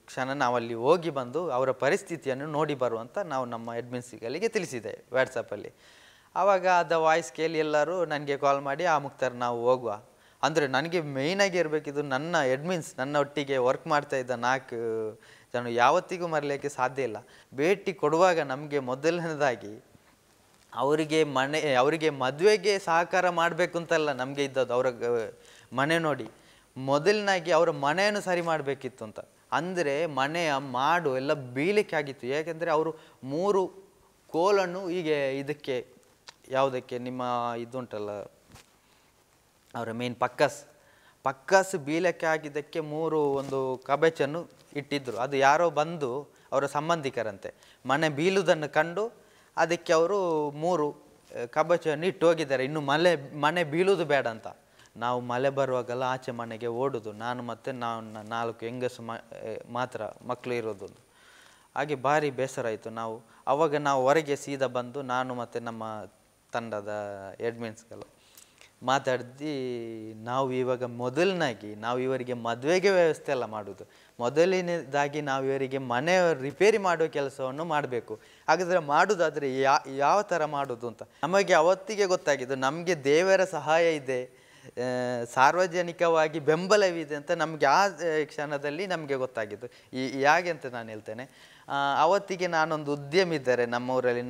ಕ್ಷಣ ನಾವಲ್ಲಿ ಹೋಗಿ ಬಂದು ಅವರ ಪರಿಸ್ಥಿತಿಯನ್ನು ನೋಡಿ ಬರುವಂತ ನಾವು ನಮ್ಮ ಅಡ್ಮಿನ್ಸಿಗಳಿಗೆ ತಿಳಿಸಿದೆ ವಾಟ್ಸಪ್ಪಲ್ಲಿ. ಆವಾಗ ಅದ ವಾಯ್ಸ್ ಕೇಳಿ ಎಲ್ಲರೂ ನನಗೆ ಕಾಲ್ ಮಾಡಿ ಮುಕ್ತಾರ್ ನಾವು ಹೋಗುವ ಅಂದರೆ ನನಗೆ ಮೇಯ್ನಾಗಿ ಇರಬೇಕಿದ್ದು ನನ್ನ ಅಡ್ಮಿನ್ಸ್, ನನ್ನ ಒಟ್ಟಿಗೆ ವರ್ಕ್ ಮಾಡ್ತಾ ಇದ್ದ 4 ಜನ ಯಾವತ್ತಿಗೂ ಮರಲಿಕ್ಕೆ ಸಾಧ್ಯ ಇಲ್ಲ. ಭೇಟಿ ಕೊಡುವಾಗ ನಮಗೆ ಮೊದಲನೇದಾಗಿ ಅವರಿಗೆ ಮದುವೆಗೆ ಸಹಕಾರ ಮಾಡಬೇಕು ಅಂತಲ್ಲ ನಮಗೆ ಇದ್ದದ್ದು. ಅವರ ಮನೆ ನೋಡಿ ಮೊದಲನಾಗಿ ಅವರ ಮನೆಯನ್ನು ಸರಿ ಮಾಡಬೇಕಿತ್ತು ಅಂತ. ಅಂದರೆ ಮನೆಯ ಮಾಡು ಎಲ್ಲ ಬೀಳಿಕೆ ಆಗಿತ್ತು. ಯಾಕೆಂದರೆ ಅವರು 3 ಕೋಲನ್ನು ಹೀಗೆ ಇದಕ್ಕೆ ಯಾವುದಕ್ಕೆ ನಿಮ್ಮ ಇದುಂಟಲ್ಲ ಅವರ ಮೇನ್ ಪಕ್ಕಸ್ ಬೀಳಕ್ಕೆ ಆಗಿದ್ದಕ್ಕೆ 3 ಒಂದು ಕಬಚನ್ನು ಇಟ್ಟಿದ್ದರು. ಅದು ಯಾರೋ ಬಂದು ಅವರ ಸಂಬಂಧಿಕರಂತೆ ಮನೆ ಬೀಳುವುದನ್ನು ಕಂಡು ಅದಕ್ಕೆ ಅವರು 3 ಕಬಚವನ್ನು ಇಟ್ಟು ಹೋಗಿದ್ದಾರೆ. ಇನ್ನು ಮನೆ ಬೀಳುವುದು ಬೇಡ ಅಂತ. ನಾವು ಮಳೆ ಬರುವಾಗೆಲ್ಲ ಆಚೆ ಮನೆಗೆ ಓಡುದು, ನಾನು ಮತ್ತು ನಾವು 4 ಹೆಂಗಸು ಮಾತ್ರ ಮಕ್ಕಳು ಇರೋದು. ಹಾಗೆ ಭಾರಿ ಬೇಸರ ಆಯಿತು. ಆವಾಗ ನಾವು ಹೊರಗೆ ಸೀದಾ ಬಂದು ನಾನು ಮತ್ತು ನಮ್ಮ ತಂಡದ ಅಡ್ಮಿನ್ಸ್ಗಳು ಮಾತಾಡಿ ನಾವು ಇವಾಗ ಮೊದಲನಾಗಿ ನಾವು ಇವರಿಗೆ ಮದುವೆಗೆ ವ್ಯವಸ್ಥೆ ಎಲ್ಲ ಮಾಡೋದು, ಮೊದಲನೇದಾಗಿ ನಾವು ಇವರಿಗೆ ಮನೆ ರಿಪೇರಿ ಮಾಡುವ ಕೆಲಸವನ್ನು ಮಾಡಬೇಕು. ಹಾಗಾದರೆ ಮಾಡೋದಾದರೆ ಯಾವ ಥರ ಮಾಡೋದು ಅಂತ ನಮಗೆ ಅವತ್ತಿಗೆ ಗೊತ್ತಾಗಿದ್ದು. ನಮಗೆ ದೇವರ ಸಹಾಯ ಇದೆ, ಸಾರ್ವಜನಿಕವಾಗಿ ಬೆಂಬಲವಿದೆ ಅಂತ ನಮಗೆ ಆ ಕ್ಷಣದಲ್ಲಿ ನಮಗೆ ಗೊತ್ತಾಗಿದ್ದು. ಹೇಗೆ ಅಂತ ನಾನು ಹೇಳ್ತೇನೆ. ಅವತ್ತಿಗೆ ನಾನೊಂದು ಉದ್ಯಮಿ ಇದ್ದಾರೆ ನಮ್ಮೂರಲ್ಲಿ,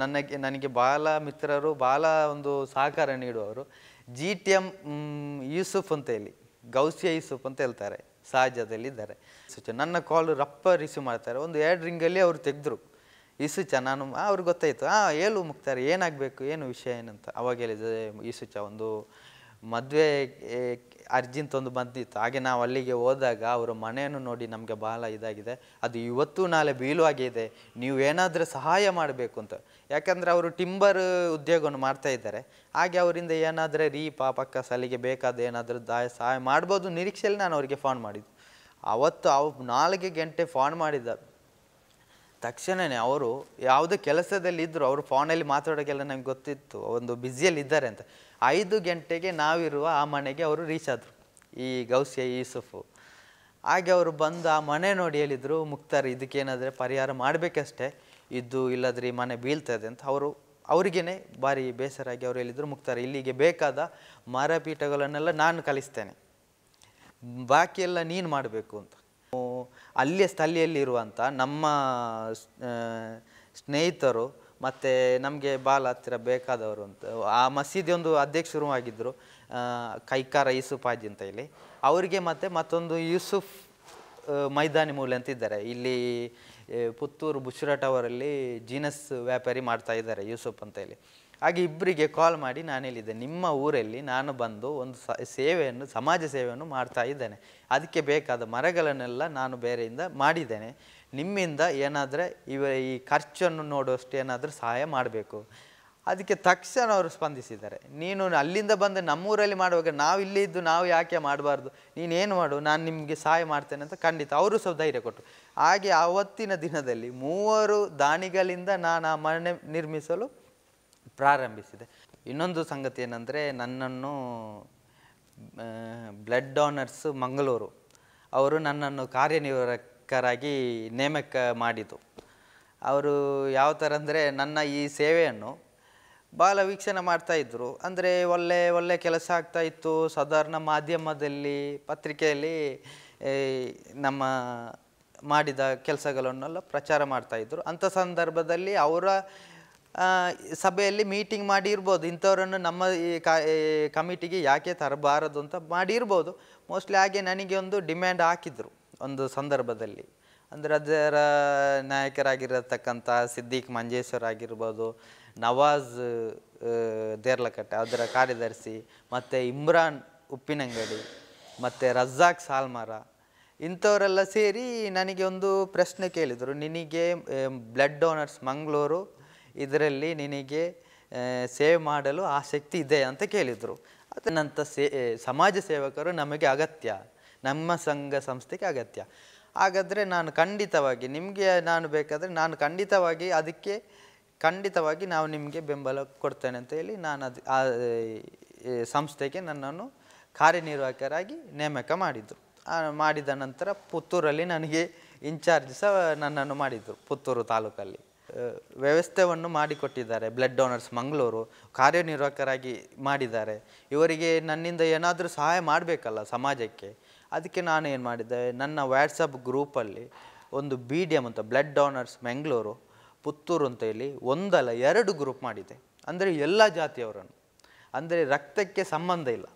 ನನಗೆ ಭಾಳ ಮಿತ್ರರು, ಭಾಳ ಒಂದು ಸಹಕಾರ ನೀಡುವವರು. GTM ಯೂಸುಫ್ ಅಂತ ಹೇಳಿ, ಗೌಸಿಯಾ ಯೂಸುಫ್ ಅಂತ ಹೇಳ್ತಾರೆ, ಸಹಜದಲ್ಲಿ ಇದ್ದಾರೆ. ನನ್ನ ಕಾಲು ರಪ್ಪ ರಿಸೀವ್ ಮಾಡ್ತಾರೆ. ಒಂದು 2 ರಿಂಗಲ್ಲಿ ಅವರು ತೆಗೆದ್ರು. ಈಸುಚ ನಾನು ಅವ್ರಿಗೆ ಗೊತ್ತಾಯಿತು. ಹೇಳು ಮುಕ್ತಾರೆ, ಏನಾಗಬೇಕು, ಏನು ವಿಷಯ ಏನಂತ. ಅವಾಗ ಹೇಳಿದೆ, ಈಸುಚ ಒಂದು ಮದುವೆ ಅರ್ಜಿಂತ ಒಂದು ಬಂದಿತ್ತು. ಹಾಗೆ ನಾವು ಅಲ್ಲಿಗೆ ಹೋದಾಗ ಅವರ ಮನೆಯನ್ನು ನೋಡಿ ನಮಗೆ ಭಾಳ ಇದಾಗಿದೆ, ಅದು ಇವತ್ತು ನಾಳೆ ಬೀಳುವಾಗೆ ಇದೆ, ನೀವು ಏನಾದರೂ ಸಹಾಯ ಮಾಡಬೇಕು ಅಂತ. ಯಾಕಂದರೆ ಅವರು ಟಿಂಬರ್ ಉದ್ಯೋಗವನ್ನು ಮಾಡ್ತಾ ಇದ್ದಾರೆ. ಹಾಗೆ ಅವರಿಂದ ಏನಾದರೆ ಪಕ್ಕ ಸಲಿಗೆ ಬೇಕಾದ ಏನಾದರೂ ಸಹಾಯ ಮಾಡ್ಬೋದು ನಿರೀಕ್ಷೆಯಲ್ಲಿ ನಾನು ಅವರಿಗೆ ಫೋನ್ ಮಾಡಿದ್ದು. ಅವತ್ತು 4 ಗಂಟೆ ಫೋನ್ ಮಾಡಿದ ತಕ್ಷಣವೇ ಅವರು ಯಾವುದೇ ಕೆಲಸದಲ್ಲಿ ಇದ್ದರು, ಅವರು ಫೋನಲ್ಲಿ ಮಾತಾಡೋಕ್ಕೆಲ್ಲ ನನಗೆ ಗೊತ್ತಿತ್ತು ಒಂದು ಬ್ಯುಸಿಯಲ್ಲಿ ಇದ್ದಾರೆ ಅಂತ. 5 ಗಂಟೆಗೆ ನಾವಿರುವ ಆ ಮನೆಗೆ ಅವರು ರೀಚ್ ಆದರು, ಈ ಗೌಸಿಯಾ ಯೂಸುಫು. ಹಾಗೆ ಅವರು ಬಂದು ಆ ಮನೆ ನೋಡಿ ಹೇಳಿದರು, ಮುಕ್ತಾರ್ ಇದಕ್ಕೇನಾದರೆ ಪರಿಹಾರ ಮಾಡಬೇಕಷ್ಟೇ, ಇದು ಇಲ್ಲದ್ರೆ ಈ ಮನೆ ಬೀಳ್ತದೆ ಅಂತ. ಅವರಿಗೇ ಭಾರಿ ಬೇಸರಾಗಿ ಅವರು ಹೇಳಿದರು, ಮುಕ್ತಾರ್ ಇಲ್ಲಿಗೆ ಬೇಕಾದ ಮರಪೀಠಗಳನ್ನೆಲ್ಲ ನಾನು ಕಲಿಸ್ತೇನೆ, ಬಾಕಿ ಎಲ್ಲ ನೀನು ಮಾಡಬೇಕು ಅಂತ. ಅಲ್ಲಿಯ ಸ್ಥಳೀಯಲ್ಲಿರುವಂಥ ನಮ್ಮ ಸ್ನೇಹಿತರು ಮತ್ತು ನಮಗೆ ಭಾಳ ಹತ್ತಿರ ಬೇಕಾದವರು ಅಂತ ಆ ಮಸೀದಿ ಒಂದು ಅಧ್ಯಕ್ಷರು ಆಗಿದ್ದರು, ಕೈಕಾರ ಯೂಸುಫ್ ಹಾಜಿ ಅಂತ ಹೇಳಿ. ಅವರಿಗೆ ಮತ್ತೊಂದು ಯೂಸುಫ್ ಮೈದಾನಿ ಮೂಲೆ ಅಂತ ಇದ್ದಾರೆ, ಇಲ್ಲಿ ಪುತ್ತೂರು ಬುಶ್ರಾ ಟವರಲ್ಲಿ ಜೀನಸ್ ವ್ಯಾಪಾರಿ ಮಾಡ್ತಾ ಇದ್ದಾರೆ ಯೂಸುಫ್ ಅಂತ ಹೇಳಿ. ಹಾಗೆ ಇಬ್ಬರಿಗೆ ಕಾಲ್ ಮಾಡಿ ನಾನು ಹೇಳಿದ್ದೆ, ನಿಮ್ಮ ಊರಲ್ಲಿ ನಾನು ಬಂದು ಒಂದು ಸಮಾಜ ಸೇವೆಯನ್ನು ಮಾಡ್ತಾ ಇದ್ದೇನೆ, ಅದಕ್ಕೆ ಬೇಕಾದ ಮರಗಳನ್ನೆಲ್ಲ ನಾನು ಬೇರೆಯಿಂದ ಮಾಡಿದ್ದೇನೆ, ನಿಮ್ಮಿಂದ ಏನಾದರೆ ಈ ಖರ್ಚನ್ನು ನೋಡುವಷ್ಟು ಏನಾದರೂ ಸಹಾಯ ಮಾಡಬೇಕು. ಅದಕ್ಕೆ ತಕ್ಷಣ ಅವರು ಸ್ಪಂದಿಸಿದ್ದಾರೆ, ನೀನು ಅಲ್ಲಿಂದ ಬಂದು ನಮ್ಮೂರಲ್ಲಿ ಮಾಡುವಾಗ ನಾವು ಇಲ್ಲಿ ಇದ್ದು ನಾವು ಯಾಕೆ ಮಾಡಬಾರ್ದು, ನೀನೇನು ಮಾಡು, ನಾನು ನಿಮಗೆ ಸಹಾಯ ಮಾಡ್ತೇನೆ ಅಂತ ಖಂಡಿತ ಅವರು ಸಹ ಧೈರ್ಯ ಕೊಟ್ಟರು. ಹಾಗೆ ಆವತ್ತಿನ ದಿನದಲ್ಲಿ 3 ದಾನಿಗಳಿಂದ ನಾನು ಆ ಮನೆ ನಿರ್ಮಿಸಲು ಪ್ರಾರಂಭಿಸಿದೆ. ಇನ್ನೊಂದು ಸಂಗತಿ ಏನಂದರೆ, ನನ್ನನ್ನು ಬ್ಲಡ್ ಡೋನರ್ಸ್ ಮಂಗಳೂರು ಅವರು ನನ್ನನ್ನು ಕಾರ್ಯನಿರ್ವಾಹಕರಾಗಿ ನೇಮಕ ಮಾಡಿತು. ಅವರು ಯಾವ ಥರ ಅಂದರೆ, ನನ್ನ ಈ ಸೇವೆಯನ್ನು ಭಾಳ ವೀಕ್ಷಣೆ ಮಾಡ್ತಾಯಿದ್ರು. ಅಂದರೆ ಒಳ್ಳೆ ಕೆಲಸ ಆಗ್ತಾಯಿತ್ತು. ಸಾಧಾರಣ ಮಾಧ್ಯಮದಲ್ಲಿ, ಪತ್ರಿಕೆಯಲ್ಲಿ ನಮ್ಮ ಮಾಡಿದ ಕೆಲಸಗಳನ್ನೆಲ್ಲ ಪ್ರಚಾರ ಮಾಡ್ತಾಯಿದ್ರು. ಅಂಥ ಸಂದರ್ಭದಲ್ಲಿ ಅವರ ಸಭೆಯಲ್ಲಿ ಮೀಟಿಂಗ್ ಮಾಡಿರ್ಬೋದು, ಇಂಥವರನ್ನು ನಮ್ಮ ಈ ಕಮಿಟಿಗೆ ಯಾಕೆ ತರಬಾರದು ಅಂತ ಮಾಡಿರ್ಬೋದು ಮೋಸ್ಟ್ಲಿ. ಹಾಗೆ ನನಗೆ ಒಂದು ಡಿಮ್ಯಾಂಡ್ ಹಾಕಿದ್ರು ಒಂದು ಸಂದರ್ಭದಲ್ಲಿ. ಅಂದರೆ ಅದರ ನಾಯಕರಾಗಿರತಕ್ಕಂಥ ಸಿದ್ದೀಕ್ ಮಂಜೇಶ್ವರ್ ಆಗಿರ್ಬೋದು, ನವಾಜ್ ದೇರ್ಲಕಟ್ಟೆ ಅದರ ಕಾರ್ಯದರ್ಶಿ, ಮತ್ತು ಇಮ್ರಾನ್ ಉಪ್ಪಿನಂಗಡಿ, ಮತ್ತು ರಜಾಕ್ ಸಾಲ್ಮಾರ, ಇಂಥವರೆಲ್ಲ ಸೇರಿ ನನಗೆ ಒಂದು ಪ್ರಶ್ನೆ ಕೇಳಿದರು, ನಿನಗೆ ಬ್ಲಡ್ ಡೋನರ್ಸ್ ಮಂಗಳೂರು ಇದರಲ್ಲಿ ನಿನಗೆ ಸೇವೆ ಮಾಡಲು ಆಸಕ್ತಿ ಇದೆ ಅಂತ ಕೇಳಿದರು. ಅದನ್ನಂಥ ಸಮಾಜ ಸೇವಕರು ನಮಗೆ ಅಗತ್ಯ, ನಮ್ಮ ಸಂಘ ಸಂಸ್ಥೆಗೆ ಅಗತ್ಯ. ಹಾಗಾದರೆ ನಾನು ಖಂಡಿತವಾಗಿ ನಿಮಗೆ ನಾನು ಬೇಕಾದರೆ ನಾನು ಖಂಡಿತವಾಗಿ ಅದಕ್ಕೆ ಖಂಡಿತವಾಗಿ ನಾವು ನಿಮಗೆ ಬೆಂಬಲ ಕೊಡ್ತೇನೆ ಅಂತ ಹೇಳಿ ನಾನು ಆ ಸಂಸ್ಥೆಗೆ ನನ್ನನ್ನು ಕಾರ್ಯನಿರ್ವಾಹಕರಾಗಿ ನೇಮಕ ಮಾಡಿದರು. ಮಾಡಿದ ನಂತರ ಪುತ್ತೂರಲ್ಲಿ ನನಗೆ ಇನ್ಚಾರ್ಜ್ ಸಹ ನನ್ನನ್ನು ಮಾಡಿದರು. ಪುತ್ತೂರು ತಾಲೂಕಲ್ಲಿ ವ್ಯವಸ್ಥೆಯನ್ನು ಮಾಡಿಕೊಟ್ಟಿದ್ದಾರೆ. ಬ್ಲಡ್ ಡೋನರ್ಸ್ ಮಂಗಳೂರು ಕಾರ್ಯನಿರ್ವಾಹಕರಾಗಿ ಮಾಡಿದ್ದಾರೆ. ಇವರಿಗೆ ನನ್ನಿಂದ ಏನಾದರೂ ಸಹಾಯ ಮಾಡಬೇಕಲ್ಲ ಸಮಾಜಕ್ಕೆ. ಅದಕ್ಕೆ ನಾನು ಏನು ಮಾಡಿದ್ದೆ, ನನ್ನ ವಾಟ್ಸಪ್ ಗ್ರೂಪಲ್ಲಿ ಒಂದು BDM ಅಂತ ಬ್ಲಡ್ ಡೋನರ್ಸ್ ಮಂಗಳೂರು ಪುತ್ತೂರು ಅಂತ ಹೇಳಿ ಒಂದಲ್ಲ 2 ಗ್ರೂಪ್ ಮಾಡಿದೆ. ಅಂದರೆ ಎಲ್ಲ ಜಾತಿಯವರನ್ನು, ಅಂದರೆ ರಕ್ತಕ್ಕೆ ಸಂಬಂಧ ಇಲ್ಲ.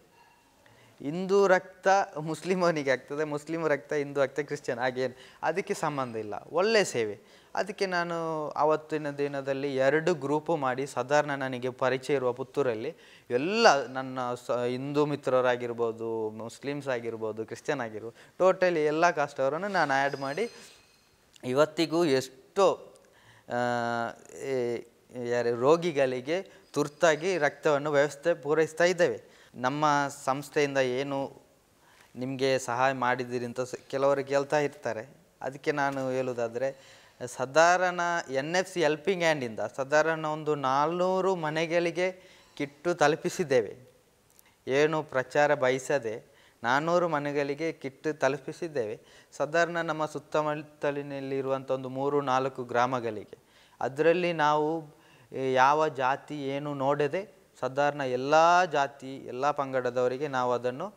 ಹಿಂದೂ ರಕ್ತ ಮುಸ್ಲಿಮನಿಗೆ ಆಗ್ತದೆ, ಮುಸ್ಲಿಮ್ ರಕ್ತ ಹಿಂದೂ ರಕ್ತ ಕ್ರಿಶ್ಚಿಯನ್, ಹಾಗೇನು ಅದಕ್ಕೆ ಸಂಬಂಧ ಇಲ್ಲ. ಒಳ್ಳೆಯ ಸೇವೆ. ಅದಕ್ಕೆ ನಾನು ಆವತ್ತಿನ ದಿನದಲ್ಲಿ 2 ಗ್ರೂಪು ಮಾಡಿ ಸಾಧಾರಣ ನನಗೆ ಪರಿಚಯ ಇರುವ ಪುತ್ತೂರಲ್ಲಿ ಎಲ್ಲ ನನ್ನ ಹಿಂದೂ ಮಿತ್ರರಾಗಿರ್ಬೋದು, ಮುಸ್ಲಿಮ್ಸ್ ಆಗಿರ್ಬೋದು, ಕ್ರಿಶ್ಚಿಯನ್ ಆಗಿರ್ಬೋದು, ಟೋಟಲಿ ಎಲ್ಲ ಕಾಸ್ಟವರನ್ನು ನಾನು ಆ್ಯಡ್ ಮಾಡಿ ಇವತ್ತಿಗೂ ಎಷ್ಟೋ ರೋಗಿಗಳಿಗೆ ತುರ್ತಾಗಿ ರಕ್ತವನ್ನು ವ್ಯವಸ್ಥೆ ಪೂರೈಸ್ತಾ ಇದ್ದೇವೆ. ನಮ್ಮ ಸಂಸ್ಥೆಯಿಂದ ಏನು ನಿಮಗೆ ಸಹಾಯ ಮಾಡಿದ್ದೀರಿ ಅಂತ ಕೆಲವರು ಕೇಳ್ತಾ ಇರ್ತಾರೆ. ಅದಕ್ಕೆ ನಾನು ಹೇಳೋದಾದರೆ, ಸಾಧಾರಣ NFC ಹೆಲ್ಪಿಂಗ್ ಹ್ಯಾಂಡಿಂದ ಸಾಧಾರಣ ಒಂದು 400 ಮನೆಗಳಿಗೆ ಕಿಟ್ಟು ತಲುಪಿಸಿದ್ದೇವೆ. ಏನು ಪ್ರಚಾರ ಬಯಸದೆ 400 ಮನೆಗಳಿಗೆ ಕಿಟ್ಟು ತಲುಪಿಸಿದ್ದೇವೆ. ಸಾಧಾರಣ ನಮ್ಮ ಸುತ್ತಮುತ್ತಲಿನಲ್ಲಿರುವಂಥ ಒಂದು 3-4 ಗ್ರಾಮಗಳಿಗೆ. ಅದರಲ್ಲಿ ನಾವು ಯಾವ ಜಾತಿ ಏನು ನೋಡದೆ ಸಾಧಾರಣ ಎಲ್ಲ ಜಾತಿ ಎಲ್ಲ ಪಂಗಡದವರಿಗೆ ನಾವು ಅದನ್ನು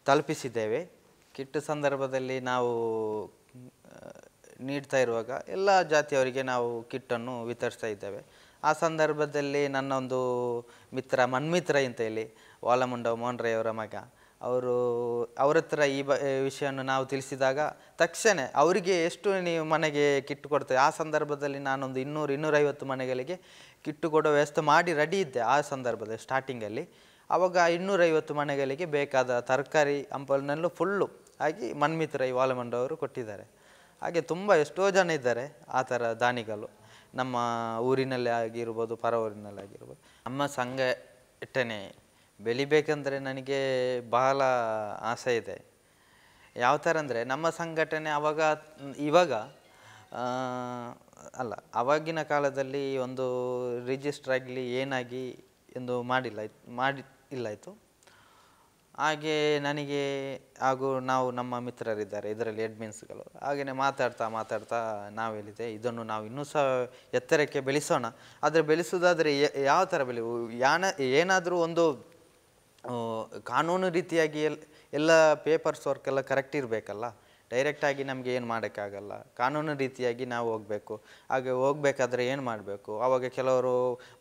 ತಲುಪಿಸಿದ್ದೇವೆ. ಕಿಟ್ಟು ಸಂದರ್ಭದಲ್ಲಿ ನಾವು ನೀಡ್ತಾ ಇರುವಾಗ ಎಲ್ಲ ಜಾತಿಯವರಿಗೆ ನಾವು ಕಿಟ್ಟನ್ನು ವಿತರಿಸ್ತಾ ಇದ್ದೇವೆ. ಆ ಸಂದರ್ಭದಲ್ಲಿ ನನ್ನ ಒಂದು ಮಿತ್ರ ಮನ್ಮಿತ್ರ ಅಂತ ಹೇಳಿ ವಾಲಮುಂಡ ಮೋಹನ್ ರೈ ಅವರ ಮಗ, ಅವ್ರ ಹತ್ರ ಈ ವಿಷಯವನ್ನು ನಾವು ತಿಳಿಸಿದಾಗ ತಕ್ಷಣ ಅವರಿಗೆ ಎಷ್ಟು ನೀವು ಮನೆಗೆ ಕಿಟ್ಟು ಕೊಡ್ತೇವೆ. ಆ ಸಂದರ್ಭದಲ್ಲಿ ನಾನೊಂದು 200-250 ಮನೆಗಳಿಗೆ ಕಿಟ್ಟು ಕೊಡೋ ವ್ಯವಸ್ಥೆ ಮಾಡಿ ರೆಡಿ ಇದ್ದೆ ಆ ಸಂದರ್ಭದಲ್ಲಿ ಸ್ಟಾರ್ಟಿಂಗಲ್ಲಿ. ಆವಾಗ 250 ಮನೆಗಳಿಗೆ ಬೇಕಾದ ತರಕಾರಿ ಹಂಪಲನ್ನೆಲ್ಲ ಫುಲ್ಲು ಆಗಿ ಮನ್ಮಿತ್ರ ಈ ವಾಲಮಂಡ ಅವರು ಕೊಟ್ಟಿದ್ದಾರೆ. ಹಾಗೆ ತುಂಬ ಎಷ್ಟೋ ಜನ ಇದ್ದಾರೆ ಆ ಥರ ದಾನಿಗಳು ನಮ್ಮ ಊರಿನಲ್ಲಿ ಆಗಿರ್ಬೋದು, ಪರ ಊರಿನಲ್ಲಿ ಆಗಿರ್ಬೋದು. ನಮ್ಮ ಸಂಘಟನೆ ಬೆಳಿಬೇಕಂದ್ರೆ ನನಗೆ ಬಹಳ ಆಸೆ ಇದೆ. ಯಾವ ಥರ ಅಂದರೆ, ನಮ್ಮ ಸಂಘಟನೆ ಇವಾಗ ಅಲ್ಲ, ಆವಾಗಿನ ಕಾಲದಲ್ಲಿ ಒಂದು ರಿಜಿಸ್ಟರ್ ಆಗಲಿ ಏನಾಗಿ ಎಂದು ಮಾಡಿಲ್ಲಾಯಿತು. ಹಾಗೆ ನನಗೆ ಹಾಗೂ ನಾವು ಮಿತ್ರರಿದ್ದಾರೆ ಇದರಲ್ಲಿ ಅಡ್ಮಿನ್ಸ್ಗಳು. ಹಾಗೆಯೇ ಮಾತಾಡ್ತಾ ನಾವು ಹೇಳಿದೆ, ಇದನ್ನು ನಾವು ಇನ್ನೂ ಸಹ ಎತ್ತರಕ್ಕೆ ಬೆಳೆಸೋಣ. ಆದರೆ ಬೆಳೆಸೋದಾದರೆ ಯಾವ ಥರ ಏನಾದರೂ ಒಂದು ಕಾನೂನು ರೀತಿಯಾಗಿ ಎಲ್ಲ ಪೇಪರ್ಸ್ ವರ್ಕ್ ಎಲ್ಲ ಕರೆಕ್ಟ್ ಇರಬೇಕಲ್ಲ. ಡೈರೆಕ್ಟಾಗಿ ನಮಗೆ ಏನು ಮಾಡೋಕ್ಕಾಗಲ್ಲ. ಕಾನೂನು ರೀತಿಯಾಗಿ ನಾವು ಹೋಗಬೇಕು. ಹಾಗೆ ಹೋಗಬೇಕಾದ್ರೆ ಏನು ಮಾಡಬೇಕು, ಆವಾಗ ಕೆಲವರು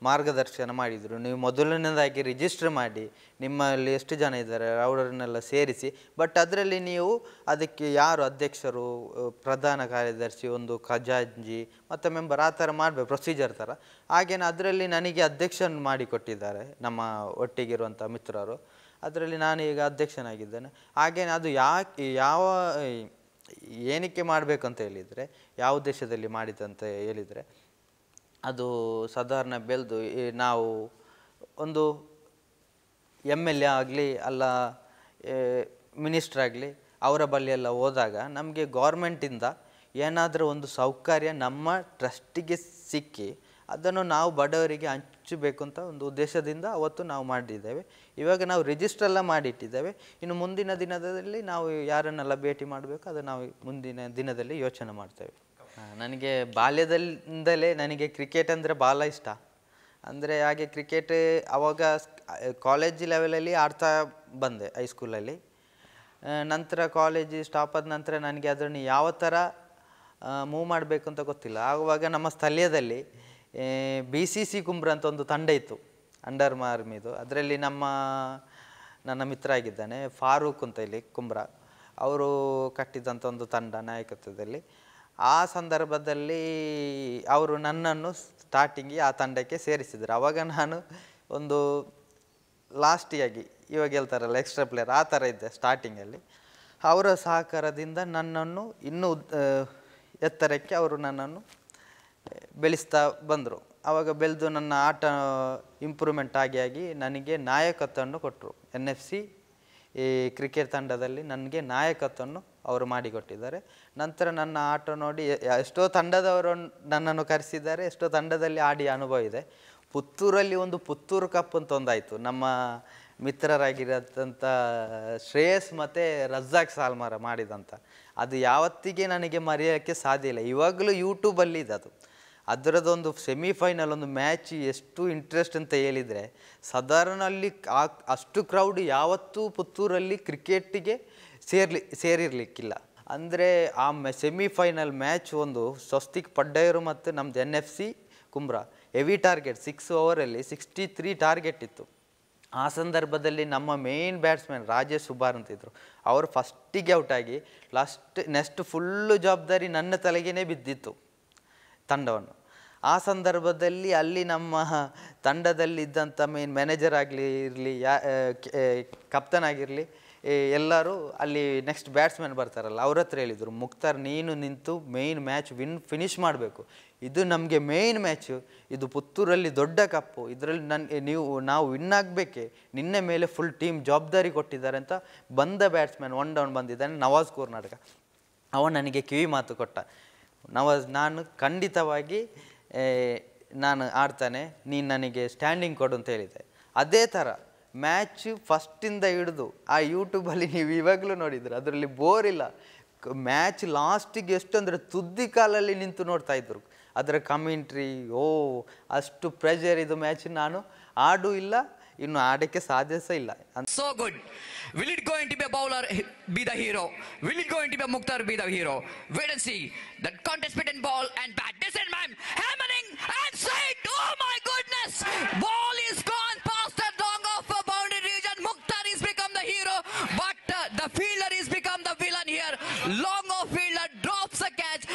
ಮಾರ್ಗದರ್ಶನ ಮಾಡಿದರು. ನೀವು ಮೊದಲನೇದಾಗಿ ರಿಜಿಸ್ಟರ್ ಮಾಡಿ, ನಿಮ್ಮಲ್ಲಿ ಎಷ್ಟು ಜನ ಇದ್ದಾರೆ ಅವರನ್ನೆಲ್ಲ ಸೇರಿಸಿ. ಬಟ್ ಅದರಲ್ಲಿ ನೀವು ಅದಕ್ಕೆ ಯಾರು ಅಧ್ಯಕ್ಷರು, ಪ್ರಧಾನ ಕಾರ್ಯದರ್ಶಿ, ಒಂದು ಖಜಾಂಜಿ ಮತ್ತು ಮೆಂಬರ್, ಆ ಥರ ಮಾಡಬೇಕು ಪ್ರೊಸೀಜರ್ ಥರ. ಹಾಗೇನು ಅದರಲ್ಲಿ ನನಗೆ ಅಧ್ಯಕ್ಷನ ಮಾಡಿಕೊಟ್ಟಿದ್ದಾರೆ ನಮ್ಮ ಒಟ್ಟಿಗಿರುವಂಥ ಮಿತ್ರರು. ಅದರಲ್ಲಿ ನಾನು ಈಗ ಅಧ್ಯಕ್ಷನಾಗಿದ್ದೇನೆ. ಹಾಗೇನೆ ಅದು ಯಾವ ಏನಕ್ಕೆ ಮಾಡಬೇಕು ಅಂತ ಹೇಳಿದರೆ, ಯಾವ ದೇಶದಲ್ಲಿ ಮಾಡಿದಂತ ಹೇಳಿದರೆ, ಅದು ಸಾಧಾರಣ ಬೆಳೆದು ನಾವು ಒಂದು MLA ಆಗಲಿ ಅಲ್ಲ ಮಿನಿಸ್ಟ್ರ್ ಆಗಲಿ ಅವರ ಬಳಿಯೆಲ್ಲ ಹೋದಾಗ ನಮಗೆ ಗೌರ್ಮೆಂಟಿಂದ ಏನಾದರೂ ಒಂದು ಸೌಕರ್ಯ ನಮ್ಮ ಟ್ರಸ್ಟಿಗೆ ಸಿಕ್ಕಿ ಅದನ್ನು ನಾವು ಬಡವರಿಗೆ ಹಂಚಬೇಕು ಅಂತ ಒಂದು ಉದ್ದೇಶದಿಂದ ಅವತ್ತು ನಾವು ಮಾಡಿದ್ದೇವೆ. ಇವಾಗ ನಾವು ರಿಜಿಸ್ಟರ್ ಎಲ್ಲ ಮಾಡಿಟ್ಟಿದ್ದೇವೆ. ಇನ್ನು ಮುಂದಿನ ದಿನದಲ್ಲಿ ನಾವು ಯಾರನ್ನೆಲ್ಲ ಭೇಟಿ ಮಾಡಬೇಕು ಅದು ನಾವು ಮುಂದಿನ ದಿನದಲ್ಲಿ ಯೋಚನೆ ಮಾಡ್ತೇವೆ. ನನಗೆ ಬಾಲ್ಯದಿಂದಲೇ ನನಗೆ ಕ್ರಿಕೆಟ್ ಅಂದರೆ ಭಾಳ ಇಷ್ಟ. ಅಂದರೆ ಹಾಗೆ ಕ್ರಿಕೆಟ್ ಆವಾಗ ಕಾಲೇಜ್ ಲೆವೆಲಲ್ಲಿ ಆಡ್ತಾ ಬಂದೆ ಹೈಸ್ಕೂಲಲ್ಲಿ. ನಂತರ ಕಾಲೇಜ್ ಸ್ಟಾಪ್ ಆದ ನಂತರ ನನಗೆ ಅದನ್ನು ಯಾವ ಥರ ಮೂವ್ ಮಾಡಬೇಕು ಅಂತ ಗೊತ್ತಿಲ್ಲ. ಆವಾಗ ನಮ್ಮ ಸ್ಥಳೀಯದಲ್ಲಿ BCC ಕುಂಬ್ರ ಅಂತ ಒಂದು ತಂಡ ಇತ್ತು, ಅಂಡರ್ ಆರ್ಮಿದು. ಅದರಲ್ಲಿ ನನ್ನ ಮಿತ್ರ ಆಗಿದ್ದಾನೆ ಫಾರೂಕ್ ಅಂತ ಇಲ್ಲಿ ಕುಂಬ್ರ, ಅವರು ಕಟ್ಟಿದಂಥ ಒಂದು ತಂಡ ನಾಯಕತ್ವದಲ್ಲಿ. ಆ ಸಂದರ್ಭದಲ್ಲಿ ಅವರು ನನ್ನನ್ನು ಸ್ಟಾರ್ಟಿಂಗಿಗೆ ಆ ತಂಡಕ್ಕೆ ಸೇರಿಸಿದರು. ಆವಾಗ ನಾನು ಒಂದು ಲಾಸ್ಟಿಯಾಗಿ ಇವಾಗ ಹೇಳ್ತಾರಲ್ಲ ಎಕ್ಸ್ಟ್ರಾ ಪ್ಲೇಯರ್, ಆ ಥರ ಇದ್ದೆ ಸ್ಟಾರ್ಟಿಂಗಲ್ಲಿ. ಅವರ ಸಹಕಾರದಿಂದ ನನ್ನನ್ನು ಇನ್ನೂ ಎತ್ತರಕ್ಕೆ ಅವರು ನನ್ನನ್ನು ಬೆಳೆಸ್ತಾ ಬಂದರು. ಆವಾಗ ಬೆಳೆದು ನನ್ನ ಆಟ ಇಂಪ್ರೂವ್ಮೆಂಟ್ ಆಗಿ ನನಗೆ ನಾಯಕತ್ವವನ್ನು ಕೊಟ್ಟರು. NFC ಈ ಕ್ರಿಕೆಟ್ ತಂಡದಲ್ಲಿ ನನಗೆ ನಾಯಕತ್ವವನ್ನು ಅವರು ಮಾಡಿಕೊಟ್ಟಿದ್ದಾರೆ. ನಂತರ ನನ್ನ ಆಟ ನೋಡಿ ಎಷ್ಟೋ ತಂಡದವರು ನನ್ನನ್ನು ಕರೆಸಿದ್ದಾರೆ, ಎಷ್ಟೋ ತಂಡದಲ್ಲಿ ಆಡಿ ಅನುಭವ ಇದೆ. ಪುತ್ತೂರಲ್ಲಿ ಒಂದು ಪುತ್ತೂರು ಕಪ್ ಅಂತ ಒಂದಾಯಿತು. ನಮ್ಮ ಮಿತ್ರರಾಗಿರೋಂಥ ಶ್ರೇಯಸ್ ಮತ್ತು ರಜಾಕ್ ಸಾಲ್ಮಾರ ಮಾಡಿದಂಥ, ಅದು ಯಾವತ್ತಿಗೆ ನನಗೆ ಮರೆಯೋಕ್ಕೆ ಸಾಧ್ಯ ಇಲ್ಲ. ಇವಾಗಲೂ ಯೂಟ್ಯೂಬಲ್ಲಿ ಇದೆ ಅದು. ಅದರದ್ದೊಂದು ಸೆಮಿಫೈನಲ್ ಒಂದು ಮ್ಯಾಚ್ ಎಷ್ಟು ಇಂಟ್ರೆಸ್ಟ್ ಅಂತ ಹೇಳಿದರೆ, ಸಾಧಾರಣ ಅಲ್ಲಿ ಅಷ್ಟು ಕ್ರೌಡ್ ಯಾವತ್ತೂ ಪುತ್ತೂರಲ್ಲಿ ಕ್ರಿಕೆಟಿಗೆ ಸೇರಿರಲಿಕ್ಕಿಲ್ಲ. ಅಂದರೆ ಆ ಸೆಮಿಫೈನಲ್ ಮ್ಯಾಚ್ ಒಂದು ಸ್ವಸ್ತಿಕ್ ಪಡ್ಡಯರು ಮತ್ತು ನಮ್ಮದು NFC ಕುಮ್ರಾ ಹೆವಿ ಟಾರ್ಗೆಟ್ 6 ಓವರಲ್ಲಿ 63 ಟಾರ್ಗೆಟ್ ಇತ್ತು. ಆ ಸಂದರ್ಭದಲ್ಲಿ ನಮ್ಮ ಮೇನ್ ಬ್ಯಾಟ್ಸ್ಮನ್ ರಾಜೇಶ್ ಸುಬಾರ್ ಅಂತಿದ್ರು, ಅವರು ಫಸ್ಟಿಗೆ ಔಟ್ ಆಗಿ ನೆಕ್ಸ್ಟ್ ಫುಲ್ಲು ಜವಾಬ್ದಾರಿ ನನ್ನ ತಲೆಗೇ ಬಿದ್ದಿತ್ತು ತಂಡವನ್ನು. ಆ ಸಂದರ್ಭದಲ್ಲಿ ಅಲ್ಲಿ ನಮ್ಮ ತಂಡದಲ್ಲಿದ್ದಂಥ ಮೇನ್ ಮ್ಯಾನೇಜರ್ ಆಗಲಿ ಇರಲಿ, ಕಪ್ತಾನ್ ಆಗಿರಲಿ, ಎಲ್ಲರೂ ಅಲ್ಲಿ ನೆಕ್ಸ್ಟ್ ಬ್ಯಾಟ್ಸ್ಮನ್ ಬರ್ತಾರಲ್ಲ ಅವ್ರ ಹತ್ರ ಹೇಳಿದರು, ಮುಕ್ತಾರ್ ನೀನು ನಿಂತು ಮೇಯ್ನ್ ಮ್ಯಾಚ್ ಫಿನಿಷ್ ಮಾಡಬೇಕು, ಇದು ನಮಗೆ ಮೇಯ್ನ್ ಮ್ಯಾಚು, ಇದು ಪುತ್ತೂರಲ್ಲಿ ದೊಡ್ಡ ಕಪ್ಪು, ಇದರಲ್ಲಿ ನಾವು ವಿನ್ ಆಗಬೇಕೆ, ನಿನ್ನೆ ಮೇಲೆ ಫುಲ್ ಟೀಮ್ ಜವಾಬ್ದಾರಿ ಕೊಟ್ಟಿದ್ದಾರೆ ಅಂತ ಬಂದ ಬ್ಯಾಟ್ಸ್ಮನ್ 1 ಡೌನ್ ಬಂದಿದ್ದಾನೆ ನವಾಜ್ ಕರ್ನಾಟಕ. ಅವನು ನನಗೆ ಕಿವಿ ಮಾತು ಕೊಟ್ಟ, ನವಾಜ್ ನಾನು ಖಂಡಿತವಾಗಿ ನಾನು ಆಡ್ತಾನೆ, ನೀನು ನನಗೆ ಸ್ಟ್ಯಾಂಡಿಂಗ್ ಕೊಡು ಅಂತ ಹೇಳಿದೆ. ಅದೇ ಥರ ಮ್ಯಾಚ್ ಫಸ್ಟಿಂದ ಹಿಡಿದು ಆ ಯೂಟ್ಯೂಬಲ್ಲಿ ನೀವು ಇವಾಗಲೂ ನೋಡಿದ್ರೆ ಅದರಲ್ಲಿ ಬೋರ್ ಇಲ್ಲ. ಮ್ಯಾಚ್ ಲಾಸ್ಟಿಗೆ ಎಷ್ಟು ಅಂದರೆ ತುದ್ದಿ ಕಾಲಲ್ಲಿ ನಿಂತು ನೋಡ್ತಾ ಇದ್ರು. ಅದರ ಕಮೆಂಟ್ರಿ ಅಷ್ಟು ಪ್ರೆಷರ್ ಇದು ಮ್ಯಾಚ್. ನಾನು ಆಡೂ ಇಲ್ಲ, ಇನ್ನು ಆಡಕ್ಕೆ ಸಾಧ್ಯ ಸಹ ಇಲ್ಲ.
So good. Will it going to be a bowler be the hero? Will it going to be a Mukhtar be the hero? Wait and see. That contest between ball and bat. Listen man, hammering and straight. Oh my goodness. Ball is gone past that long off a boundary region. Mukhtar has become the hero, but the fielder has become the villain here. Long off fielder drops the catch.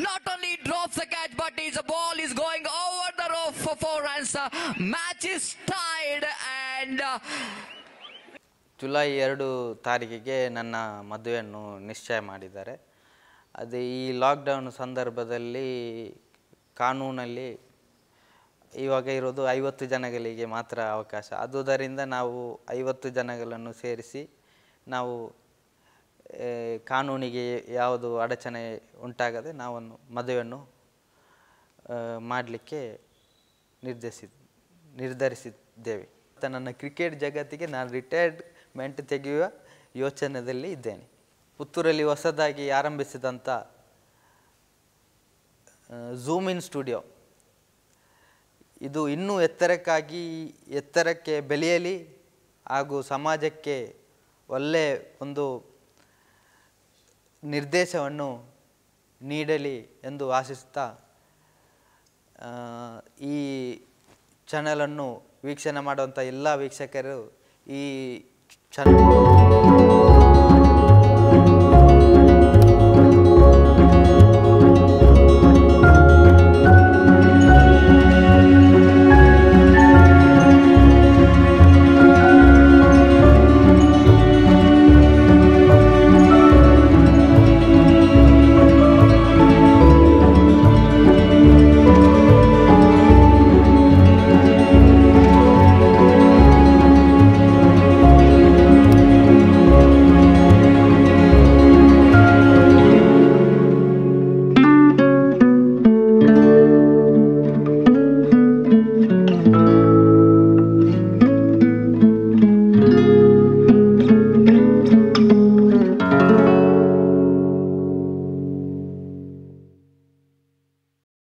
Not only drops the catch, but his ball is going over the rope for 4 runs. Match is tied and
July 2 ತಾರೀಕಿಗೆ ನನ್ನ ಮದುವೆಯನ್ನು ನಿಶ್ಚಯ ಮಾಡಿದ್ದಾರೆ. ಅದು ಈ lockdown ಸಂದರ್ಭದಲ್ಲಿ ಕಾನೂನಲ್ಲಿ ಇವಾಗ ಇರೋದು 50 ಜನಗಳಿಗೆ ಮಾತ್ರ ಅವಕಾಶ. ಆದುದರಿಂದ ನಾವು 50 ಜನಗಳನ್ನು ಸೇರಿಸಿ ನಾವು ಕಾನೂನಿಗೆ ಯಾವುದು ಅಡಚಣೆ ಉಂಟಾಗದೆ ನಾವು ಮದುವೆಯನ್ನು ಮಾಡಲಿಕ್ಕೆ ನಿರ್ಧರಿಸಿದ್ದೇವೆ. ಮತ್ತು ನನ್ನ ಕ್ರಿಕೆಟ್ ಜಗತ್ತಿಗೆ ನಾನು ರಿಟೈರ್ಮೆಂಟ್ ತೆಗೆಯುವ ಯೋಚನೆಯಲ್ಲಿ ಇದ್ದೇನೆ. ಪುತ್ತೂರಲ್ಲಿ ಹೊಸದಾಗಿ ಆರಂಭಿಸಿದಂಥ ಝೂಮ್ ಇನ್ ಸ್ಟುಡಿಯೋ ಇದು ಇನ್ನೂ ಎತ್ತರಕ್ಕೆ ಬೆಳೆಯಲಿ ಹಾಗೂ ಸಮಾಜಕ್ಕೆ ಒಳ್ಳೆಯ ಒಂದು ನಿರ್ದೇಶವನ್ನು ನೀಡಲಿ ಎಂದು ಆಶಿಸುತ್ತಾ ಈ ಚಾನಲನ್ನು ವೀಕ್ಷಣೆ ಮಾಡುವಂಥ ಎಲ್ಲ ವೀಕ್ಷಕರು ಈ ಚಾನಲ್